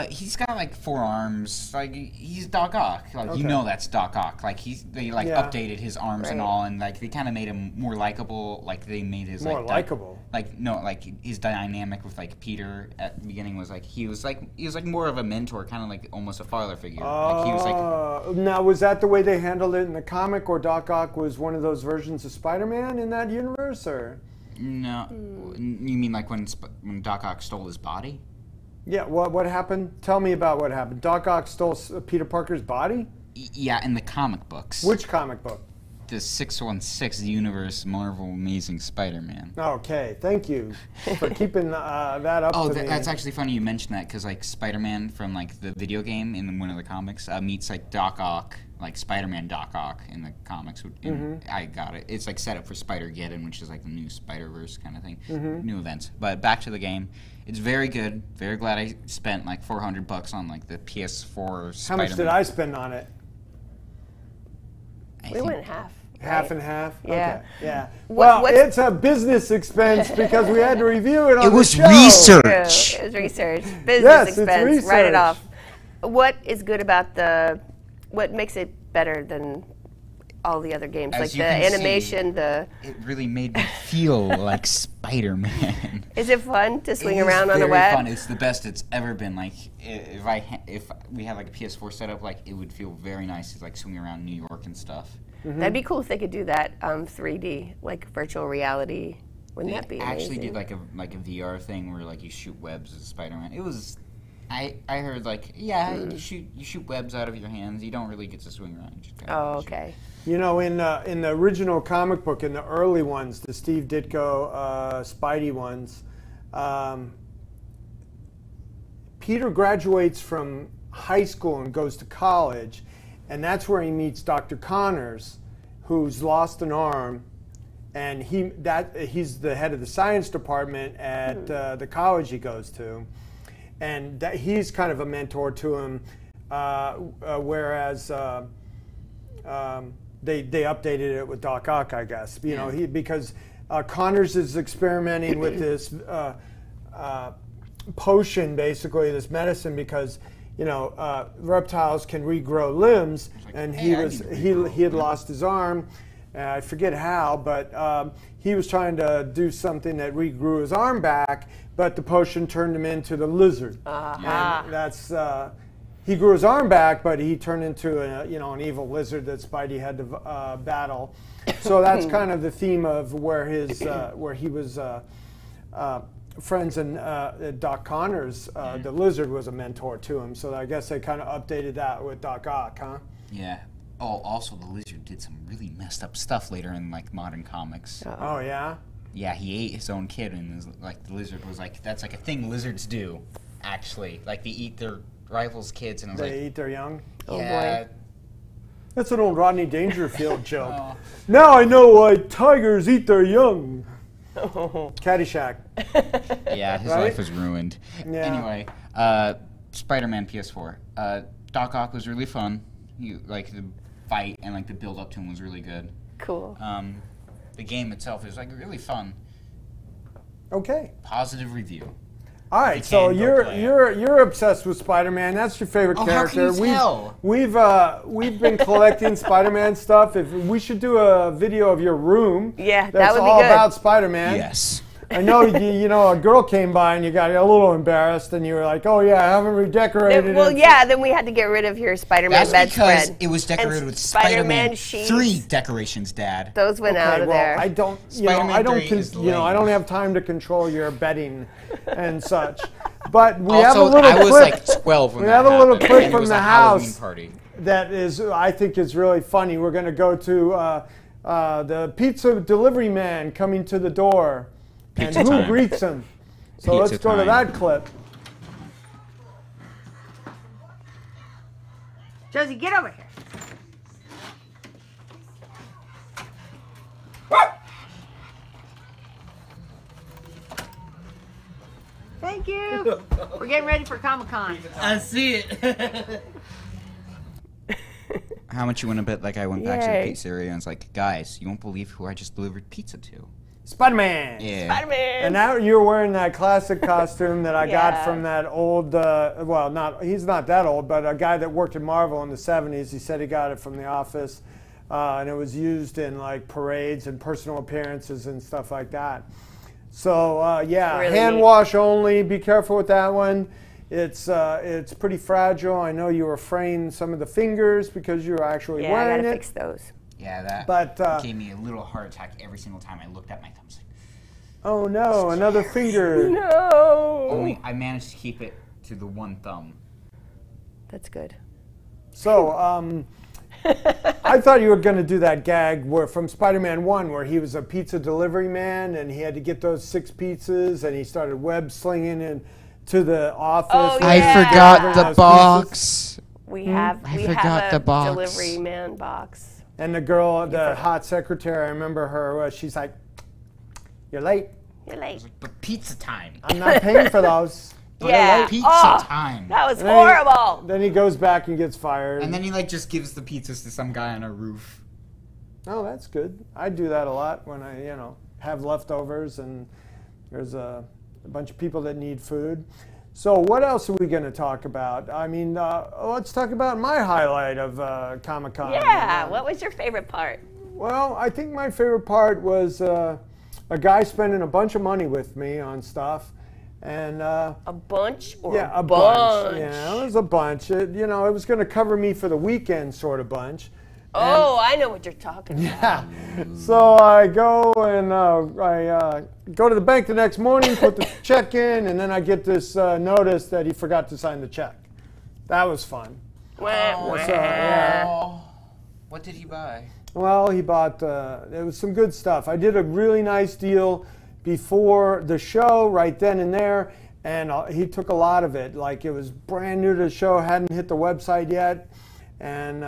He's got like 4 arms. Like he's Doc Ock. Like Okay. you know that's Doc Ock. Like they updated his arms and Right. all, and like they kind of made him more likable. Like they made his More like likable. Like no, like his dynamic with like Peter at the beginning was like he was like more of a mentor, kind of like almost a father figure. Like he was like. Now, was that the way they handled it in the comic, or Doc Ock was one of those versions of Spider-Man in that universe, or? No, you mean like when Doc Ock stole his body? Yeah, what happened? Tell me about what happened. Doc Ock stole Peter Parker's body? Yeah, in the comic books. Which comic book? The 616 Universe Marvel Amazing Spider-Man. Okay, thank you for keeping that up Oh, to me. that's actually funny you mentioned that because like Spider-Man from like the video game in one of the comics meets like Doc Ock, like Spider-Man Doc Ock in the comics. I got it. It's like set up for Spider-Geddon, which is like the new Spider-Verse kind of thing, new events. But back to the game, it's very good. Very glad I spent like $400 on like the PS4 Spider-Man. How much did I spend on it? We went half. Half right? and half? Yeah. Okay. Yeah. What- Well, it's a business expense because we had to review it on It was the show. research. True. It was research. Business Yes, it's expense. Write it research. off. What is good about what makes it better than all the other games? As Like you the can see, animation, It really made me feel like Spider-Man. Is it fun to swing It is around on the very web? fun. It's the best it's ever been. Like if we had like a PS4 setup, like it would feel very nice to like swing around New York and stuff. That'd be cool if they could do that 3D, like virtual reality. Wouldn't that be They amazing? actually did like a VR thing where like you shoot webs as Spider-Man. It was. I heard like you shoot webs out of your hands. You don't really get to swing around. You just kinda Oh, shoot. okay. You know, in the original comic book, in the early ones, the Steve Ditko Spidey ones, Peter graduates from high school and goes to college, and that's where he meets Dr. Connors, who's lost an arm, and he's the head of the science department at the college he goes to, and he's kind of a mentor to him, whereas. They updated it with Doc Ock, I guess. You know, because Connors is experimenting with this potion, basically this medicine, because reptiles can regrow limbs, and he had lost his arm. I forget how, but he was trying to do something that regrew his arm back, but the potion turned him into the lizard. And that's. he grew his arm back, but he turned into an evil lizard that Spidey had to battle. So that's kind of the theme of where he was friends, and Doc Connors, the lizard, was a mentor to him. So I guess they kind of updated that with Doc Ock, huh? Yeah. Oh, also the lizard did some really messed up stuff later in like modern comics. Oh yeah. Yeah, he ate his own kid, and the lizard was like, that's like a thing lizards do, actually. Like they eat their rivals' kids, and I was They eat their young. yeah. That's an old Rodney Dangerfield joke. Now I know why tigers eat their young. Caddyshack. Yeah, his Right? life was ruined. Yeah. Anyway, Spider-Man PS4. Doc Ock was really fun. Like the fight and like the build up to him was really good. Cool. The game itself is like really fun. Okay. Positive review. All right, so you're obsessed with Spider-Man. That's your favorite character. How can you tell? We've been collecting Spider-Man stuff. If we should do a video of your room. Yeah, that that's would be all good. about Spider-Man. Yes. I know a girl came by and you got a little embarrassed and you were like, "Oh yeah, I haven't redecorated Well, it." yeah, then we had to get rid of your Spider-Man That's because bedspread. it was decorated And with Spider-Man Spider-Man sheets. 3 decorations, Dad. Those went out of well, there. I don't, Spider-Man I don't, 3 is I don't have time to control your bedding and such. But we Also, have a little I was clip. like 12 when We that have a little happened, clip and it from was the a Halloween house party. that is, I think, is really funny. We're going to go to the pizza delivery man coming to the door, Pizza and who time. greets him. So Pizza let's go to time. that clip. Josie, get over here. Thank you. We're getting ready for Comic-Con. I see it. How much you want to bet? Like I went back to the Yay. pizzeria and it's like, guys, you won't believe who I just delivered pizza to. Spider-Man. Yeah. Spider-Man. And now you're wearing that classic costume that I got Yeah. from that old, he's not that old, but a guy that worked at Marvel in the 70s. He said he got it from The Office, and it was used in like parades and personal appearances and stuff like that. So yeah, Really hand neat. wash only. Be careful with that one. It's pretty fragile. I know you were fraying some of the fingers because you were actually Yeah, I wearing gotta it. fix those. Yeah, that But gave me a little heart attack every single time I looked at my thumbs. oh no, another finger. No. Only I managed to keep it to the one thumb. That's good. So, I thought you were going to do that gag from Spider-Man 1 where he was a pizza delivery man and he had to get those 6 pizzas and he started web slinging into the office. Oh, and yeah. I forgot delivering the those box. We have I we forgot have the a box. delivery man box. pizzas. And the girl, the hot secretary, I remember her, she's like, "You're late. You're late. But pizza time. I'm not paying for those." Yeah. Pizza Oh, time. that was And then he- horrible. Then he goes back and gets fired. And then he like just gives the pizzas to some guy on a roof. Oh, that's good. I do that a lot when I, have leftovers and there's a bunch of people that need food. So what else are we going to talk about? I mean, let's talk about my highlight of Comic-Con. Yeah. What was your favorite part? Well, I think my favorite part was a guy spending a bunch of money with me on stuff. And A bunch or yeah, a bunch. Yeah, it was a bunch. It was going to cover me for the weekend sort of bunch. Oh, I know what you're talking about. Yeah. So I go and I go to the bank the next morning, put the check in, and then I get this notice that he forgot to sign the check. That was fun. Wah, wah. So, yeah. Oh. What did he buy? Well, he bought, it was some good stuff. I did a really nice deal before the show, right then and there, and he took a lot of it. Like it was brand new to the show, hadn't hit the website yet, and it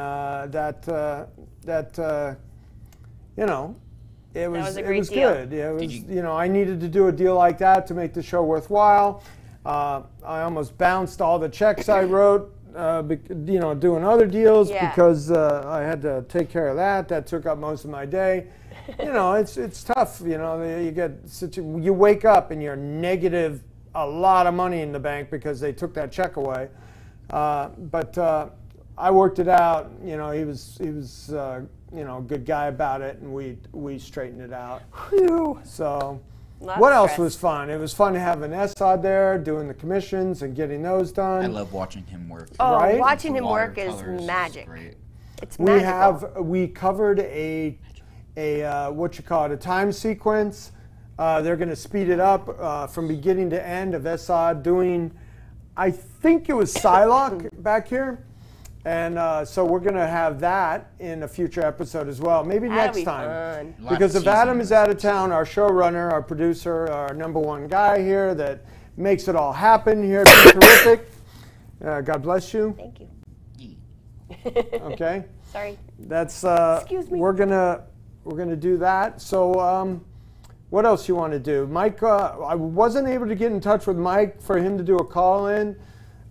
was a great was deal. good. It was, I needed to do a deal like that to make the show worthwhile. I almost bounced all the checks I wrote, doing other deals Yeah. because I had to take care of that. That took up most of my day. It's tough. You wake up and you're negative a lot of money in the bank because they took that check away. But I worked it out. He was a good guy about it, and we straightened it out. So What else was fun? It was fun to have Vanessa there doing the commissions and getting those done. I love watching him work. Oh, Right? watching him work is Watercolors magic. great. It's magical. We covered a what you call it, a time sequence. They're going to speed it up from beginning to end of Esad doing, I think it was Psylocke back here. And so we're going to have that in a future episode as well, maybe That'll next be time. fun. Because if Adam is out of town, our showrunner, our producer, our #1 guy here that makes it all happen here, it's been terrific. God bless you. Thank you. Okay. Sorry. That's Excuse me. we're gonna do that. So what else you want to do, Mike? I wasn't able to get in touch with Mike for him to do a call in.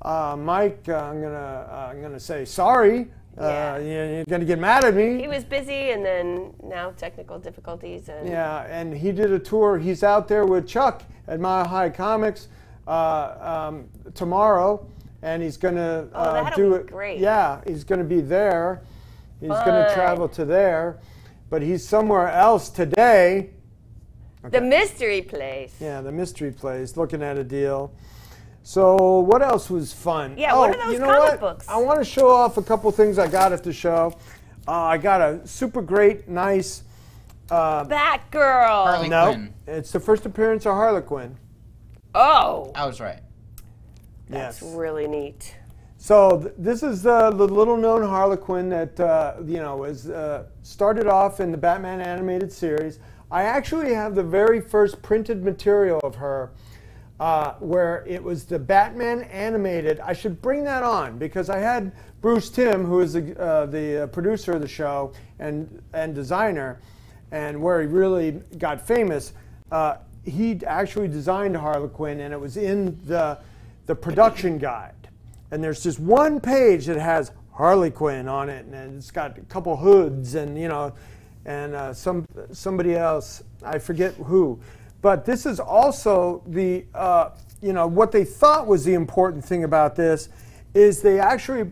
Mike, I'm gonna say sorry. Yeah. You're gonna get mad at me. He was busy, and then now technical difficulties. And Yeah, and he did a tour. He's out there with Chuck at Mile High Comics tomorrow, and he's gonna that'll do be it. great. Yeah, he's gonna be there. He's gonna Fun. travel to there, but he's somewhere else today. The mystery place. Yeah, the mystery place, looking at a deal. So what else was fun? Yeah, what are those you know comic what? books? I want to show off a couple things I got at the show. I got a super great, nice. Batgirl. Harley No, Quinn. it's the first appearance of Harlequin. Oh, I was right. that's Yes. really neat. So this is the little-known Harlequin that was started off in the Batman animated series. I actually have the very first printed material of her, where it was the Batman animated. I should bring that on because I had Bruce Timm, who is the producer of the show and designer, and where he really got famous. He actually designed Harlequin, and it was in the production guide. And there's just one page that has Harley Quinn on it, and it's got a couple hoods, and somebody else, I forget who. But this is also the what they thought was the important thing about this is they actually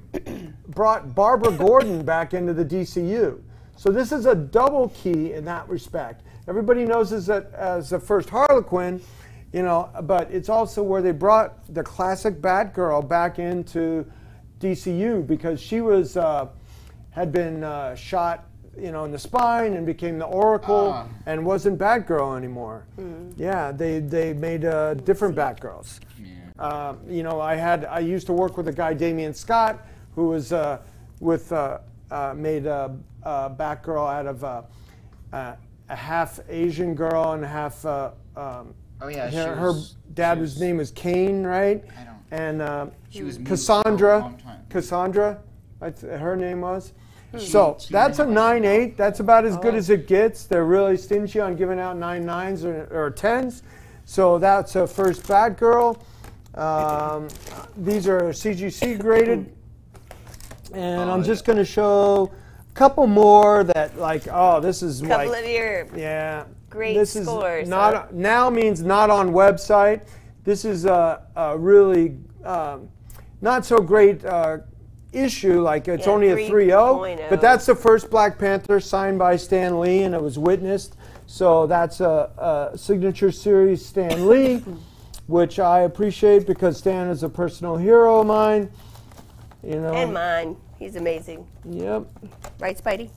brought Barbara Gordon back into the DCU. So this is a double key in that respect. Everybody knows this as the first Harlequin. But it's also where they brought the classic Batgirl back into DCU because she was had been shot, in the spine and became the Oracle and wasn't Batgirl anymore. Yeah, they made different Batgirls. Yeah. I used to work with a guy, Damian Scott, who was made a Batgirl out of a half Asian girl and half. Oh yeah, Her dad's name was Kane, right? I don't. And She was moved for a Cassandra. long time. Cassandra, her name was. So that's a 9.8. That's about as good as it gets. They're really stingy on giving out 9.9s or 10s. So that's a first Batgirl. These are CGC graded. And I'm just going to show a couple more that this is Couple of your great this is scores. not now means not on website. This is a really not so great issue. Like it's only a 3.0, but that's the first Black Panther signed by Stan Lee, and it was witnessed. So that's a signature series Stan Lee, which I appreciate because Stan is a personal hero of mine. And mine. He's amazing. Yep. Right, Spidey?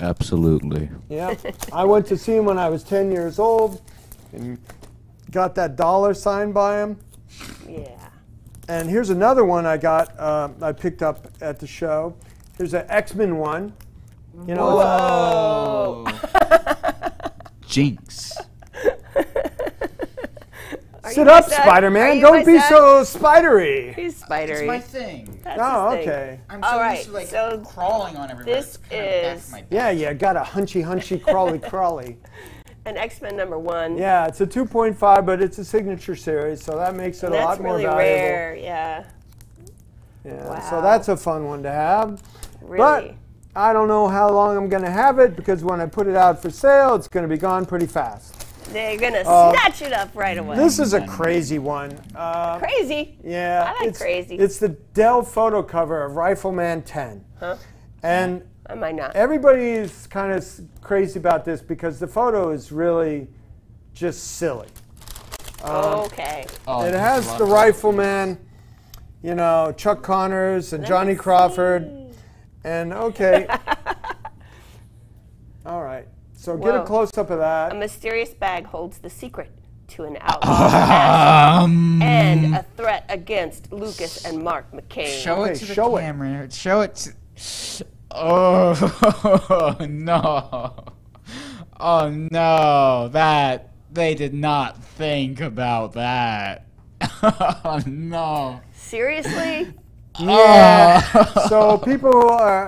Absolutely. Yeah. I went to see him when I was 10 years old and got that dollar signed by him. Yeah. And here's another one I got, I picked up at the show. Here's an X-Men one. Whoa! Jinx. Sit up, Spider-Man. Don't be so spidery. He's spidery. It's my thing. That's Oh, his thing. okay. I'm so used to crawling on everybody. This is Yeah, got a hunchy, crawly. an X-Men #1. Yeah, it's a 2.5, but it's a signature series, so that makes it a lot more really valuable. rare, yeah. Yeah, Wow. so that's a fun one to have. Really. But I don't know how long I'm going to have it because when I put it out for sale, it's going to be gone pretty fast. They're going to snatch it up right away. This is a crazy one. Crazy? Yeah. I like crazy. It's the Dell photo cover of Rifleman 10. Huh? And I might not. everybody is kind of crazy about this because the photo is really just silly. Okay. Oh, It there's a has lot the of- Rifleman, you know, Chuck Connors and Johnny Crawford. And okay. All right. So get a Whoa. close-up of A that. mysterious bag holds the secret to an outlaw's past and a threat against Lucas and Mark McCain. Show Okay, it to the show it. camera. Show it to... Oh, no. Oh, no. That... They did not think about that. Oh, no. Seriously? Yeah. So people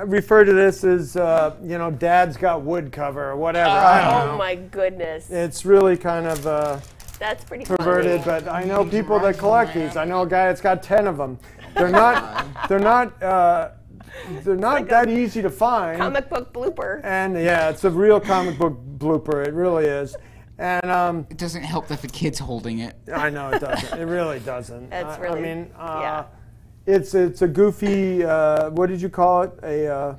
refer to this as, you know, Dad's got wood cover or whatever. I don't know. Oh my goodness. It's really kind of That's pretty perverted, funny. but I know people that collect these. I know a guy that's got 10 of them. They're not that easy to find. Comic book blooper. And yeah, it's a real comic book blooper. It really is. And It doesn't help that the kid's holding it. I know it doesn't. It really doesn't. That's I really- mean, yeah. it's a goofy. What did you call it?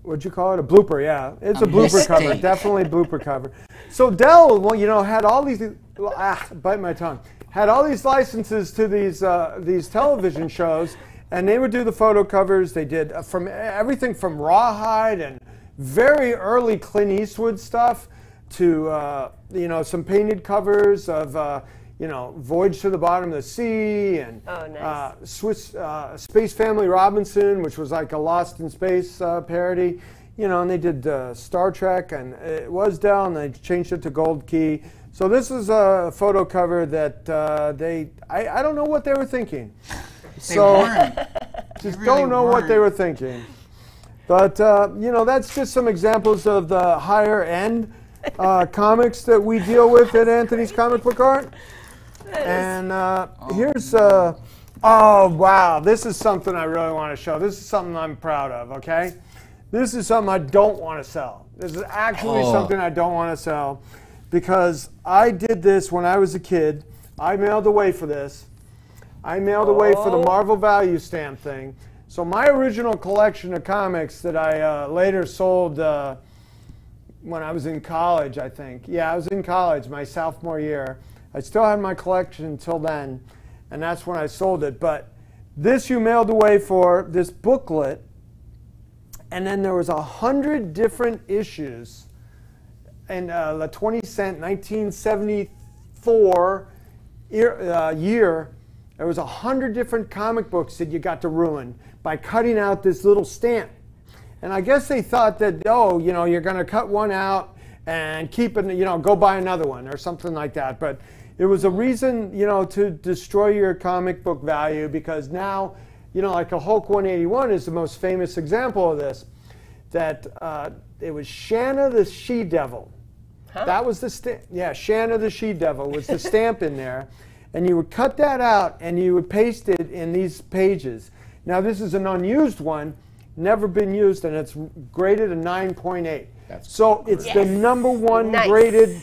What'd you call it? A blooper. Yeah, it's a blooper cover. mistake. Definitely blooper cover. So Dell, well, you know, had all these. Bite my tongue. Had all these licenses to these television shows, and they would do the photo covers. They did from everything from Rawhide and very early Clint Eastwood stuff to you know, some painted covers of you know, Voyage to the Bottom of the Sea and Oh, nice. Swiss Space Family Robinson, which was like a Lost in Space parody. You know, and they did Star Trek, and it was Dell, and they changed it to Gold Key. So this is a photo cover that I don't know what they were thinking. They weren't. Just They really don't know what they weren't. were thinking. But, you know, that's just some examples of the higher end comics that we deal with at Anthony's Comic Book Art. And here's, oh wow, this is something I really want to show. This is something I'm proud of, okay? This is something I don't want to sell. This is actually something I don't want to sell because I did this when I was a kid. I mailed away for this. I mailed away for the Marvel value stamp thing. So my original collection of comics that I later sold when I was in college, I think. Yeah, I was in college my sophomore year. I still had my collection until then, and that's when I sold it. But this you mailed away for, this booklet, and then there was 100 different issues in the 20-cent 1974 year. There was 100 different comic books that you got to ruin by cutting out this little stamp. And I guess they thought that, oh, you know, you're going to cut one out and keep it, you know, go buy another one or something like that. But it was a reason, you know, to destroy your comic book value because now, you know, like a Hulk 181 is the most famous example of this. That it was Shanna the She-Devil. Huh? That was the stamp. Yeah, Shanna the She-Devil was the stamp in there. And you would cut that out and you would paste it in these pages. Now this is an unused one, never been used, and it's graded a 9.8. So it's the #1 Nice. graded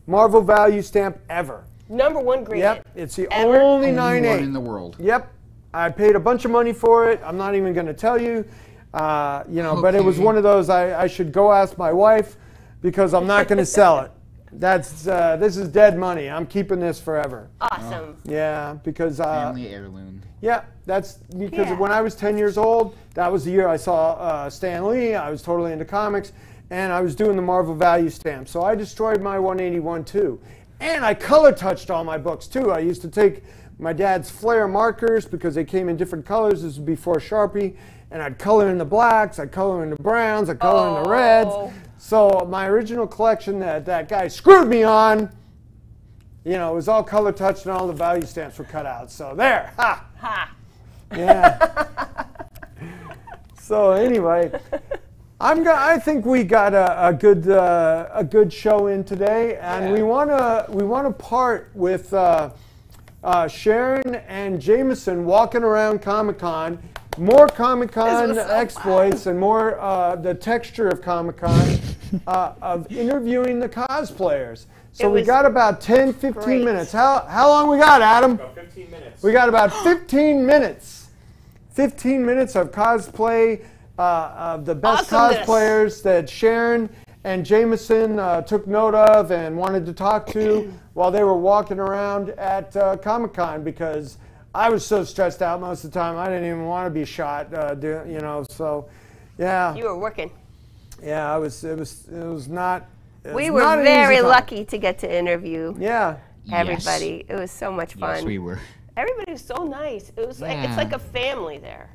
Marvel value stamp ever. #1 graded. Yep, it's the Ever? only Only 9.8. one in the world. Yep, I paid a bunch of money for it. I'm not even going to tell you, you know. But it was Okay. one of those I should go ask my wife because I'm not going to sell it. That's this is dead money. I'm keeping this forever. Awesome. Yeah, because Family heirloom. yeah, that's because Yeah. when I was 10 years old, that was the year I saw Stan Lee. I was totally into comics, and I was doing the Marvel value stamp. So I destroyed my 181 too, and I color touched all my books too. I used to take my dad's Flair markers because they came in different colors. This was before Sharpie, and I'd color in the blacks, I'd color in the browns, I'd color in the reds. So my original collection that guy screwed me on, you know, it was all color touched and all the value stamps were cut out. So there, ha, Ha. yeah. So anyway, I think we got a good show in today, and we wanna part with Sharon and Jameson walking around Comic-Con. More Comic-Con This was so exploits and more the texture of Comic-Con of interviewing the cosplayers. So It we was got about 10, 15 great. minutes. How long we got, Adam? About 15 minutes. We got about 15 minutes. 15 minutes of cosplay of the best Awesomeness. cosplayers that Sharon and Jameson took note of and wanted to talk to while they were walking around at Comic-Con, because I was so stressed out most of the time I didn't even want to be shot. You know, so yeah. You were working. Yeah, it was not. We were very lucky to get to interview. Yeah. Everybody. It was so much fun. Yes, we were. Everybody was so nice. It was like, it's like a family there.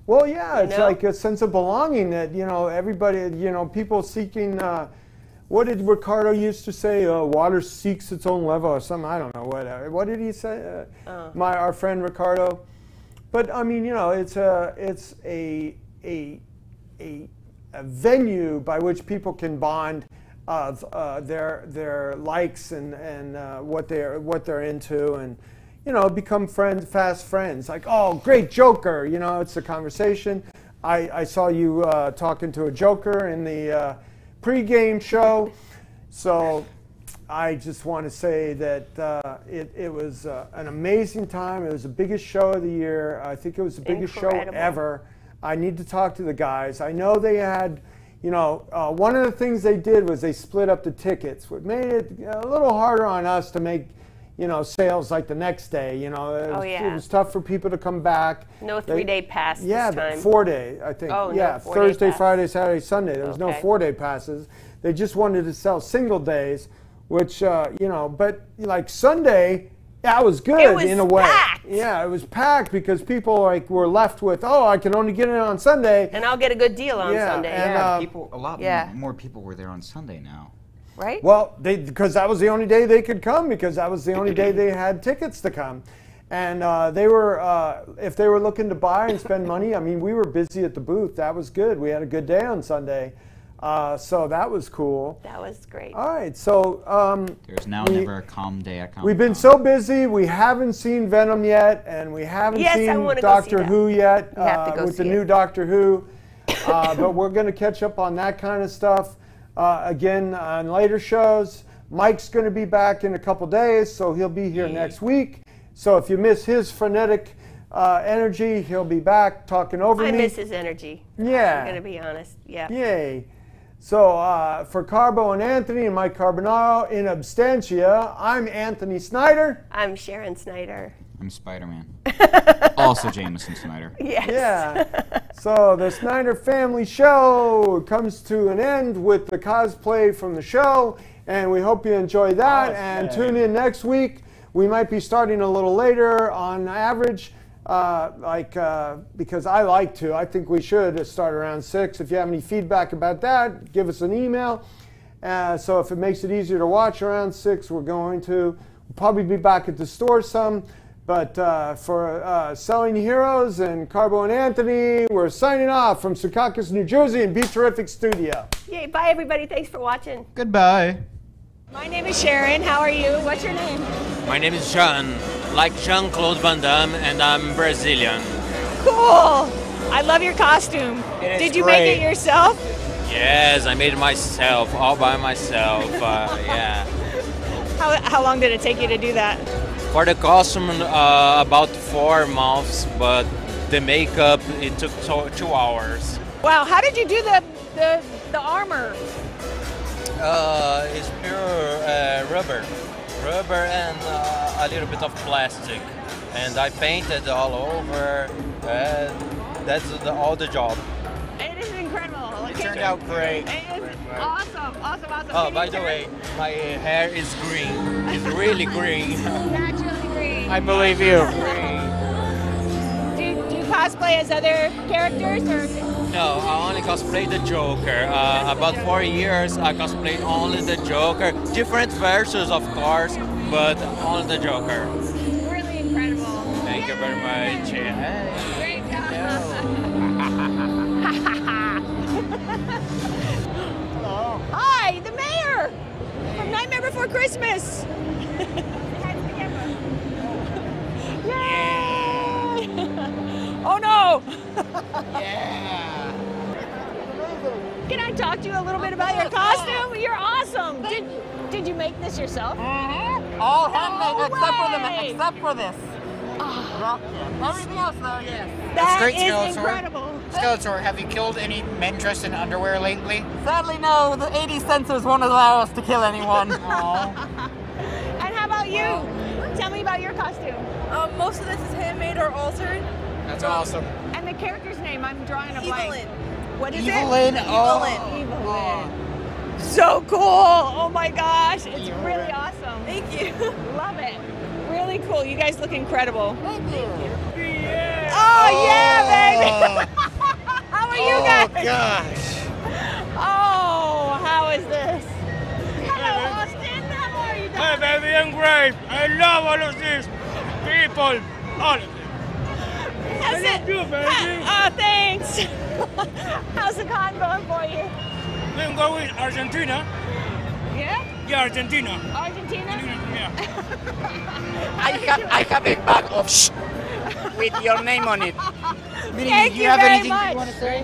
Well, yeah, it's know? like a sense of belonging that, you know, everybody, you know, people seeking, what did Ricardo used to say? Water seeks its own level or something. I don't know. What did he say? Our friend Ricardo. But, I mean, you know, it's a venue by which people can bond of their likes and what they're into, and you know, become fast friends. Like, oh, great Joker, you know, it's a conversation. I saw you talking to a Joker in the pregame show, so I just want to say that it was an amazing time. It was the biggest show of the year. I think it was the biggest show ever. I need to talk to the guys. I know they had, you know, one of the things they did was they split up the tickets, which made it a little harder on us to make, you know, sales like the next day. You know, it was tough for people to come back. No 3-day pass this time. Yeah, 4-day, I think. Oh, yeah, no, Thursday, pass. Friday, Saturday, Sunday. There was no 4-day passes. They just wanted to sell single days, which, you know, but like Sunday, that was good in a way. Packed. Yeah, it was packed because people like were left with, oh, I can only get in on Sunday. And I'll get a good deal on Sunday. And, a lot more people were there on Sunday now. Right? Well, because that was the only day they could come, because that was the only day they had tickets to come. And they were, if they were looking to buy and spend money, I mean, we were busy at the booth. That was good. We had a good day on Sunday. So that was cool. That was great. All right, so there's now never a calm day at Comic-Con. We've been so busy. We haven't seen Venom yet, and we haven't seen Doctor Who yet with the new Doctor Who. But we're going to catch up on that kind of stuff again on later shows. Mike's going to be back in a couple days, so he'll be here next week. So if you miss his frenetic energy, he'll be back talking over me. I miss his energy. Yeah. I'm going to be honest. Yeah. Yay. So for Carbo and Anthony and Mike Carbonaro in absentia, I'm Anthony Snyder. I'm Sharon Snyder. I'm Spider-Man. Also Jameson Snyder. Yes. Yeah. So the Snyder Family Show comes to an end with the cosplay from the show, and we hope you enjoy that. And tune in next week. We might be starting a little later on average. Because I like to. I think we should start around 6. If you have any feedback about that, give us an email. So if it makes it easier to watch around 6, we're going to. We'll probably be back at the store some. But for Selling Heroes and Carbo and Anthony, we're signing off from Secaucus, New Jersey and Be Terrific Studio. Yay, bye everybody. Thanks for watching. Goodbye. My name is Sharon. How are you? What's your name? My name is Jean, like Jean-Claude Van Damme, and I'm Brazilian. Cool. I love your costume. Did you make it yourself? Yes, I made it myself, all by myself. Yeah. How long did it take you to do that? For the costume, about 4 months, but the makeup, it took 2 hours. Wow. How did you do the armor? It's pure rubber and a little bit of plastic, and I painted all over, and that's all the job. It is incredible. It turned out great. It is awesome. Oh, by the way, my hair is green. It's really green. Naturally green. I believe you. Do you cosplay as other characters, or? No, I only cosplay the Joker. About 4 years, I cosplayed only the Joker. Different versions, of course, but only the Joker. Really incredible. Thank you very much. Hey. Great job. Hello. Hi, the mayor from Nightmare Before Christmas. Yay! Oh no! Yeah. Can I talk to you a little bit about your costume? You're awesome. Did you make this yourself? Mm-hmm. All handmade except for this. Everything else though, yes. That is incredible. Skeletor, have you killed any men dressed in underwear lately? Sadly, no. The 80 censors won't allow us to kill anyone. And how about you? Tell me about your costume. Most of this is handmade or altered. That's awesome. And the character's name, I'm drawing a blank. Evelyn. What is Evelyn? it? Oh. Evelyn. So cool. Oh my gosh. It's really awesome. Thank you. Love it. Really cool. You guys look incredible. Thank you. Oh, yeah, baby. How are you guys? Oh, gosh. Oh, how is this? Hello, Austin. How are you doing? Hey, baby, I'm great. I love all of these people. All of them. How's it? You, baby. Oh, thanks. How's the con going for you? We're going with Argentina. Yeah? Yeah, Argentina. Argentina? Yeah. I have a bag of with your name on it. Thank you have very anything much. you want to say?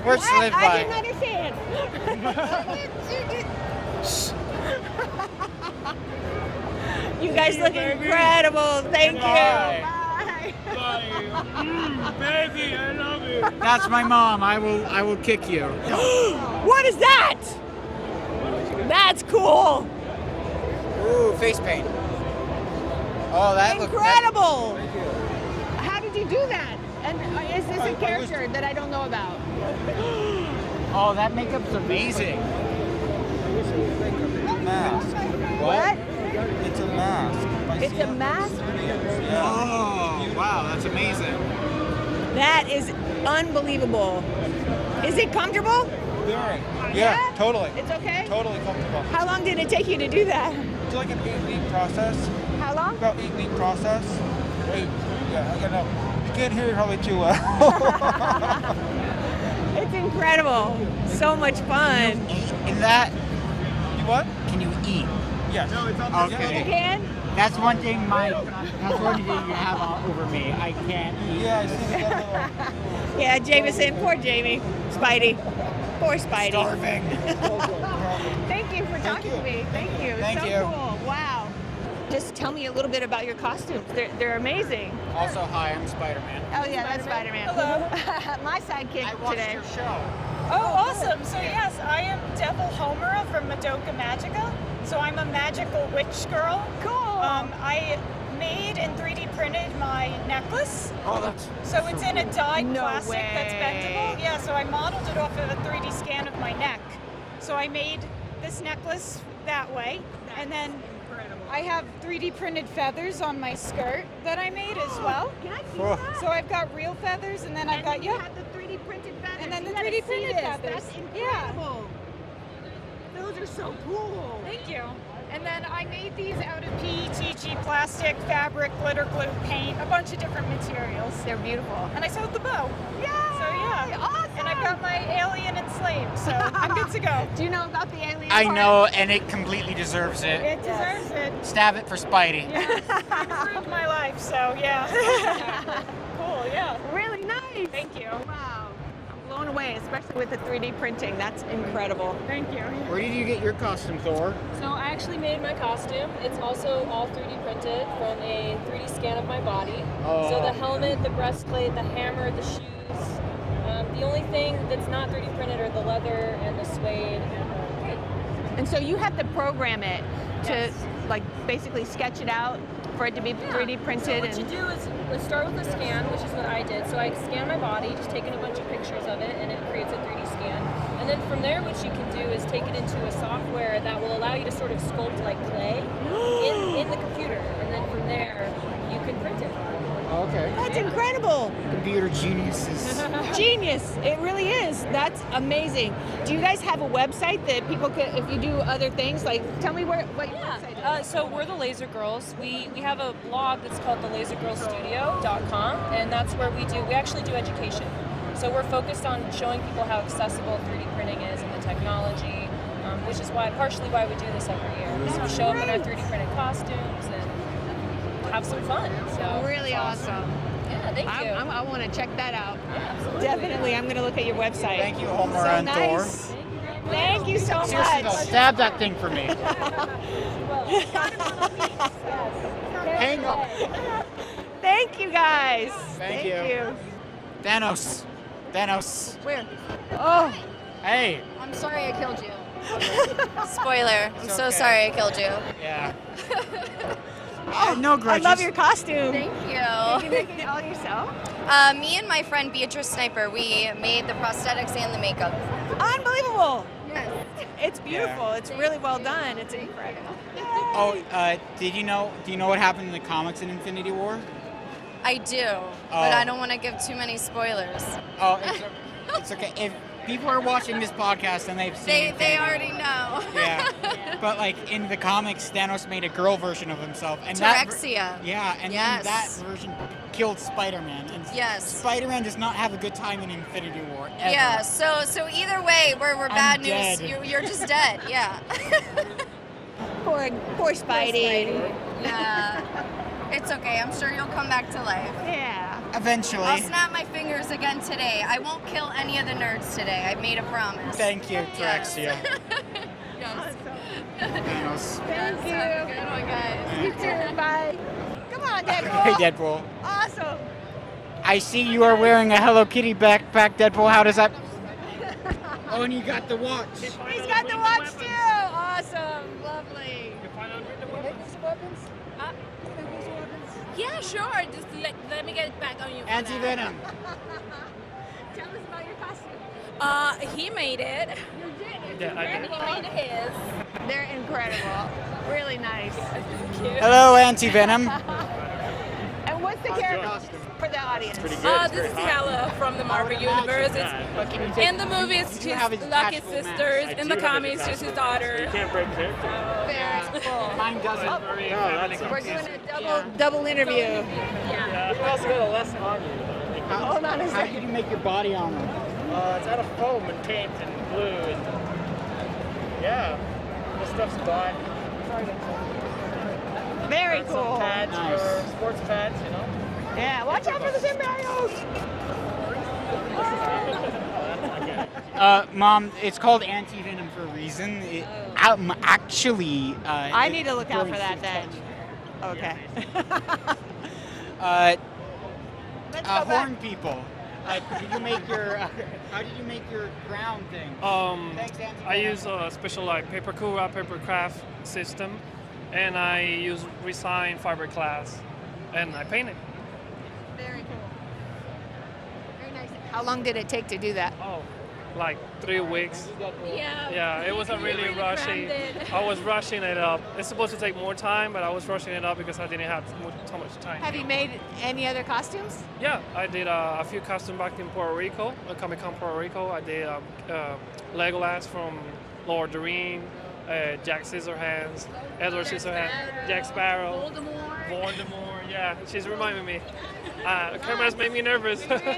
Words to live I by. didn't understand. You guys look incredible. Thank you. Bye. Bye. Baby, I love you. That's my mom. I will kick you. What is that? That's cool. Ooh, face paint. Oh, that looks Incredible. How did you do that? And is this a character that I don't know about? Oh, that makeup's amazing. Mask. What? It's a mask. It's a mask? Oh, wow, that's amazing. That is unbelievable. Is it comfortable? Very. Yeah, totally. It's okay? Totally comfortable. How long did it take you to do that? It's like an 8-week process. How long? About 8-week process. Wait, yeah, I know. You can't hear it probably too well. It's incredible. So much fun. In that, You what? can you eat? Yes. No, it's on You Okay. can? That's one thing you have over me. I can't eat. Yeah, I see the little... Yeah, Jameson. Poor Jamie. Spidey. Poor Spidey. Starving. Thank you for talking to me. Thank you. Thank so you. cool. Wow. Just tell me a little bit about your costumes. They're amazing. Also, hi, I'm Spider-Man. Oh yeah, that's Spider-Man. Hello. My sidekick I watched today. your show. Oh, awesome. So yes, I am Devil Homera from Madoka Magica. So I'm a magical witch girl. Cool. I made and 3D printed my necklace. Oh, that's So it's in a dyed No plastic that's way. bendable. Yeah, so I modeled it off of a 3D scan of my neck. So I made this necklace that way. And then I have 3D printed feathers on my skirt that I made as well. Can I see Oh. that? So I've got real feathers and then I've got, you yeah. have the 3D printed feathers. And then You the gotta 3D see printed this. feathers. That's incredible. Those are so cool. Thank you. And then I made these out of PETG plastic, fabric, glitter glue, paint, a bunch of different materials. They're beautiful. And I sewed the bow. Yay! So yeah. Awesome. And I've got my alien enslaved, so I'm good to go. Do you know about the alien I part? know, and it completely deserves it. It deserves it. Stab it for Spidey. Yeah. Improved my life, so yeah. Cool, yeah. Really nice. Thank you. Wow. I'm blown away, especially with the 3D printing. That's incredible. Thank you. Where did you get your costume, Thor? So I actually made my costume. It's also all 3D printed from a 3D scan of my body. Oh. So the helmet, the breastplate, the hammer, the shoes. The only thing that's not 3D printed are the leather and the suede and the cape. And so you have to program it to Yes. like basically sketch it out for it to be 3D printed. So what you do is let's start with a scan, which is what I did. So I scan my body, just taking a bunch of pictures of it, and it creates a 3D scan. And then from there, what you can do is take it into a software that will allow you to sort of sculpt like clay in the computer. And then from there, you can print it. Okay. That's incredible. Computer geniuses. Genius. It really is. That's amazing. Do you guys have a website that people could, if you do other things, like tell me what your website is? So we're the Laser Girls. We have a blog that's called thelasergirlstudio.com, and that's where we actually do education. So we're focused on showing people how accessible 3D printing is and the technology, which is partially why we do this every year. So we show up in our 3D printed costumes and have some fun. So Really awesome. Yeah, thank you. I want to check that out. Yeah, absolutely. Definitely. I'm going to look at your website. Thank you, Homer So and nice. Thor. Thank you so Seriously, much. though, stab that thing for me. Well, Hang up. Thank you guys. Thank you. Thanos. Where? Oh. Hey. I'm sorry I killed you. Spoiler. I'm so okay. sorry I killed you. Yeah. I No grudges. love your costume. Thank you. Did you make it all yourself? Me and my friend Beatrice Sniper, we made the prosthetics and the makeup. Unbelievable. Yes. It's beautiful. Yeah. It's really well done. It's incredible. Oh, do you know what happened in the comics in Infinity War? I do, but I don't want to give too many spoilers. Oh, it's okay. If people are watching this podcast and they've seen They already know. Yeah. But like in the comics, Thanos made a girl version of himself, and Terexia. then that version killed Spider-Man. And Yes. Spider-Man does not have a good time in Infinity War ever. Yeah. So either way, we're bad news. dead. You're just dead. Yeah. Poor Spidey. Yeah. It's okay. I'm sure you'll come back to life. Yeah. Eventually. I'll snap my fingers again today. I won't kill any of the nerds today. I made a promise. Thank you, Terexia. Yes. Thanos. Thank you. Have a good one, guys. You too. Bye. Come on, Deadpool. Hey, Deadpool. Awesome. I see you are wearing a Hello Kitty backpack, Deadpool. How does that? Oh, and you got the watch. He's got the watch too. Awesome. Lovely. Yeah, sure. Just let me get it back on you. Anti-Venom. Tell us about your costume. He made it. You did. Yeah, I did. He made his. They're incredible. Really nice. Hello, Anti-Venom. And what's the character for the audience? This is Hela from the Marvel Universe. It's, in the movies, she's Lucky's sisters. In the comics, she's his daughter. You can't break character. Very cool. Mine doesn't. We're doing a double interview. Yeah. You also got a lesson on you. Hold on a How second. did you make your body armor? It's out of foam and paint and glue and yeah, this stuff's bought. Very cool. Some pads Nice. for sports pads, you know. Yeah, watch out for the symbiotes. Mom, it's called Anti-Venom for a reason. Actually, I need to look out for that then. Okay. Let's go horn back. people. Did you make your? How did you make your ground thing? Thanks, Anti-Venom. I use a special paper cura paper craft system, and I use resin fiberglass, and I paint it. Very cool. Very nice. How long did it take to do that? Oh, like 3 weeks. Yeah. Yeah, it wasn't really rushing. I was rushing it up. It's supposed to take more time, but I was rushing it up because I didn't have so much time. Have you made any other costumes? Yeah, I did a few costumes back in Puerto Rico, Comic-Con Puerto Rico. I did Legolas from Lord of the Rings, Jack Scissorhands, Edward Scissorhands, Jack Sparrow, Voldemort. Yeah, she's reminding me. Cameras made me nervous. That's really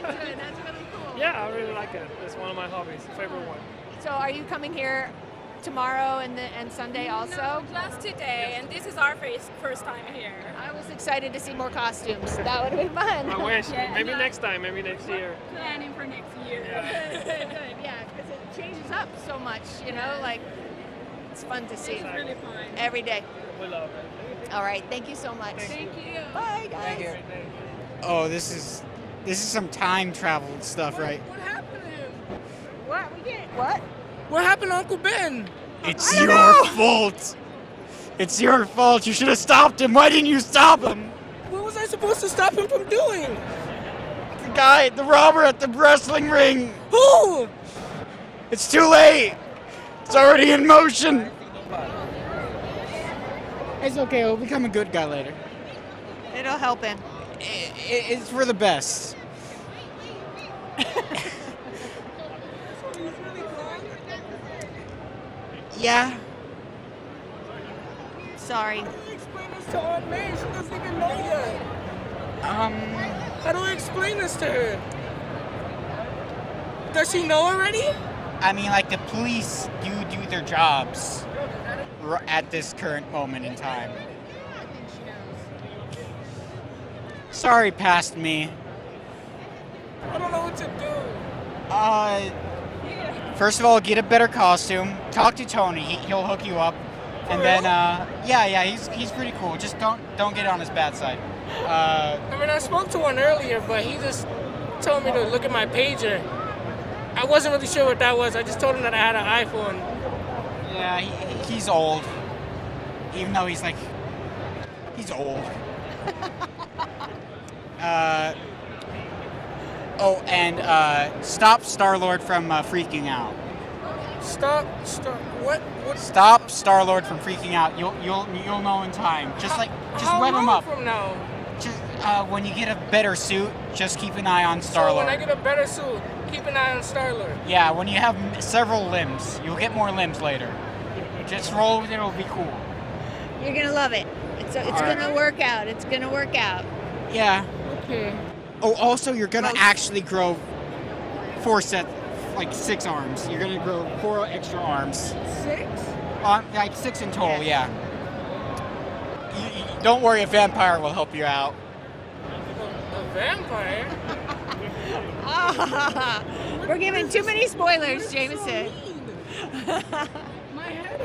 cool. Yeah, I really like it. It's one of my hobbies, favorite one. So are you coming here tomorrow and Sunday also? No, just today, and this is our first time here. I was excited to see more costumes. That would have been fun. I wish. Yeah, Maybe no. next time, maybe next year. Planning for next year. Good. Yeah, because it changes up so much, you know, like it's fun to see. It's really fun. Every day. We love it. All right, thank you so much. Thank you. Bye, guys. Thank you. Oh, this is some time travel stuff, right? What happened? What? We did. What? What happened to Uncle Ben? It's your fault. It's your fault. You should have stopped him. Why didn't you stop him? What was I supposed to stop him from doing? The robber at the wrestling ring. Who? It's too late. It's already in motion. It's okay. He'll become a good guy later. It'll help him. It's for the best. Yeah. Sorry. How do you explain this to Aunt May? She doesn't even know yet. How do I explain this to her? Does she know already? I mean, like, the police do their jobs at this current moment in time. Sorry, past me. I don't know what to do. First of all, get a better costume. Talk to Tony. He'll hook you up. And then, yeah, he's pretty cool. Just don't get on his bad side. I mean, I spoke to one earlier, but he just told me to look at my pager. I wasn't really sure what that was. I just told him that I had an iPhone. Yeah, he's old. Even though he's old. Stop Star-Lord from freaking out. What? Stop Star-Lord from freaking out. You'll know in time. Just web him up. From now? Just when you get a better suit, just keep an eye on Star-Lord. So when I get a better suit, keep an eye on Star-Lord. Yeah, when you have several limbs, you'll get more limbs later. Just roll with it. It'll be cool. You're gonna love it. It's gonna work out. It's gonna work out. Yeah. Okay. Oh, also, you're gonna actually grow 6 arms. You're gonna grow 4 extra arms. 6? Like 6 in total, yeah. Don't worry, a vampire will help you out. A vampire? We're giving too many spoilers, Jameson. My head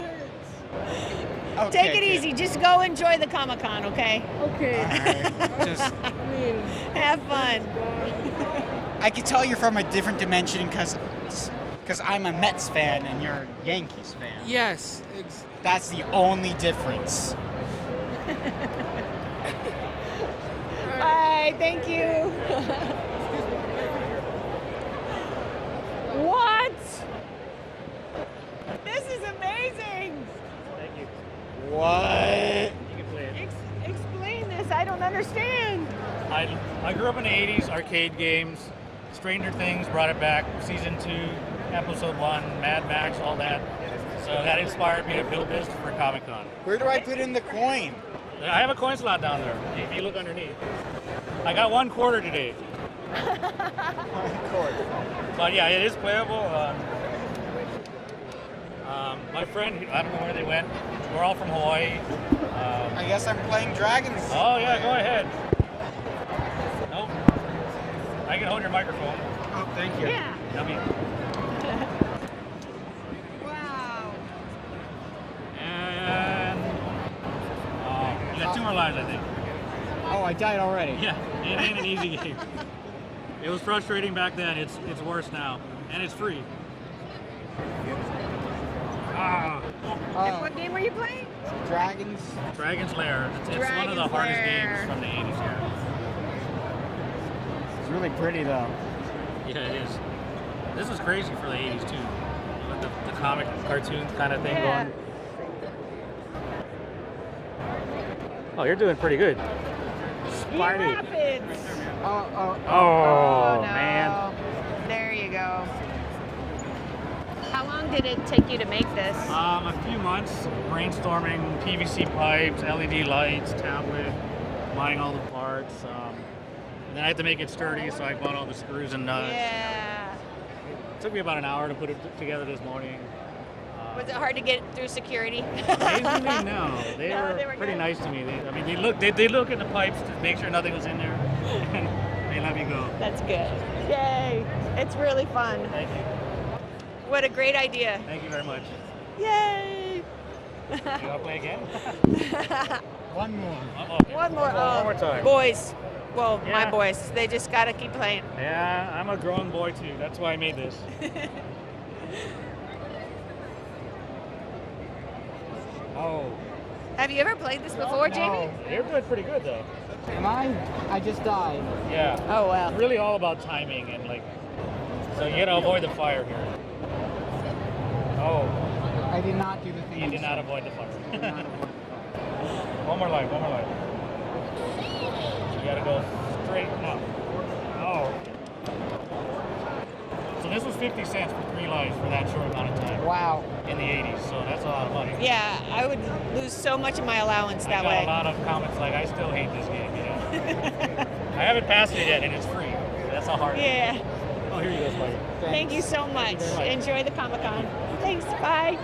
hurts. Take it easy. Just go enjoy the Comic-Con, okay? Okay. Just have fun. I can tell you're from a different dimension because I'm a Mets fan and you're a Yankees fan. Yes. That's the only difference. Bye. Thank you. What? This is amazing. Thank you. What? You can play it. Explain this. I don't understand. I grew up in the 80s, arcade games. Stranger Things brought it back. Season 2, Episode 1, Mad Max, all that. So that inspired me to build this for Comic-Con. Where do I put in the coin? I have a coin slot down there, if you look underneath. I got 1 quarter today. 1 quarter. But yeah, it is playable. My friend, I don't know where they went. We're all from Hawaii. I guess I'm playing Dragons. Oh yeah, go ahead. Nope. I can hold your microphone. Oh, thank you. Yeah. Yummy. Wow. And you got 2 more lives, I think. Oh, I died already. Yeah, it ain't an easy game. It was frustrating back then. It's worse now, and it's free. What game were you playing? Dragon's Lair. It's one of the hardest games from the 80s here. It's really pretty though. Yeah, it is. This was crazy for the 80s too. With the comic cartoon kind of thing going. Oh, you're doing pretty good. Spidey. Rapids. Oh, no. man. There you go. How long did it take you to make this? A few months, brainstorming PVC pipes, LED lights, tablet, buying all the parts. And then I had to make it sturdy, so I bought all the screws and nuts. Yeah. It took me about an hour to put it together this morning. Was it hard to get through security? Amazingly, no. They were pretty good. nice to me. They look at the pipes to make sure nothing was in there, and they let me go. That's good. Yay! It's really fun. Thank you. What a great idea. Thank you very much. Yay! You want to play again? One more. Okay. One more. One more time. Boys. Well, Yeah. my boys. They just got to keep playing. Yeah, I'm a grown boy too. That's why I made this. Oh. Have you ever played this before, Jamie? You're doing pretty good though. Am I? I just died. Yeah. Oh, well. It's really all about timing and so you gotta avoid the fire here. Oh. I did not do the thing. You did not avoid the fire. One more life. You gotta go straight up. Oh. So this was 50 cents for 3 lives for that short amount of time. Wow. In the 80s, so that's a lot of money. Yeah, I would lose so much of my allowance that I got way. a lot of comments I still hate this game, I haven't passed it yet, and it's free. That's how hard it is. Yeah. Oh, here you go, Spike. Thank you so much. very much. Enjoy the Comic-Con. Thanks. Bye.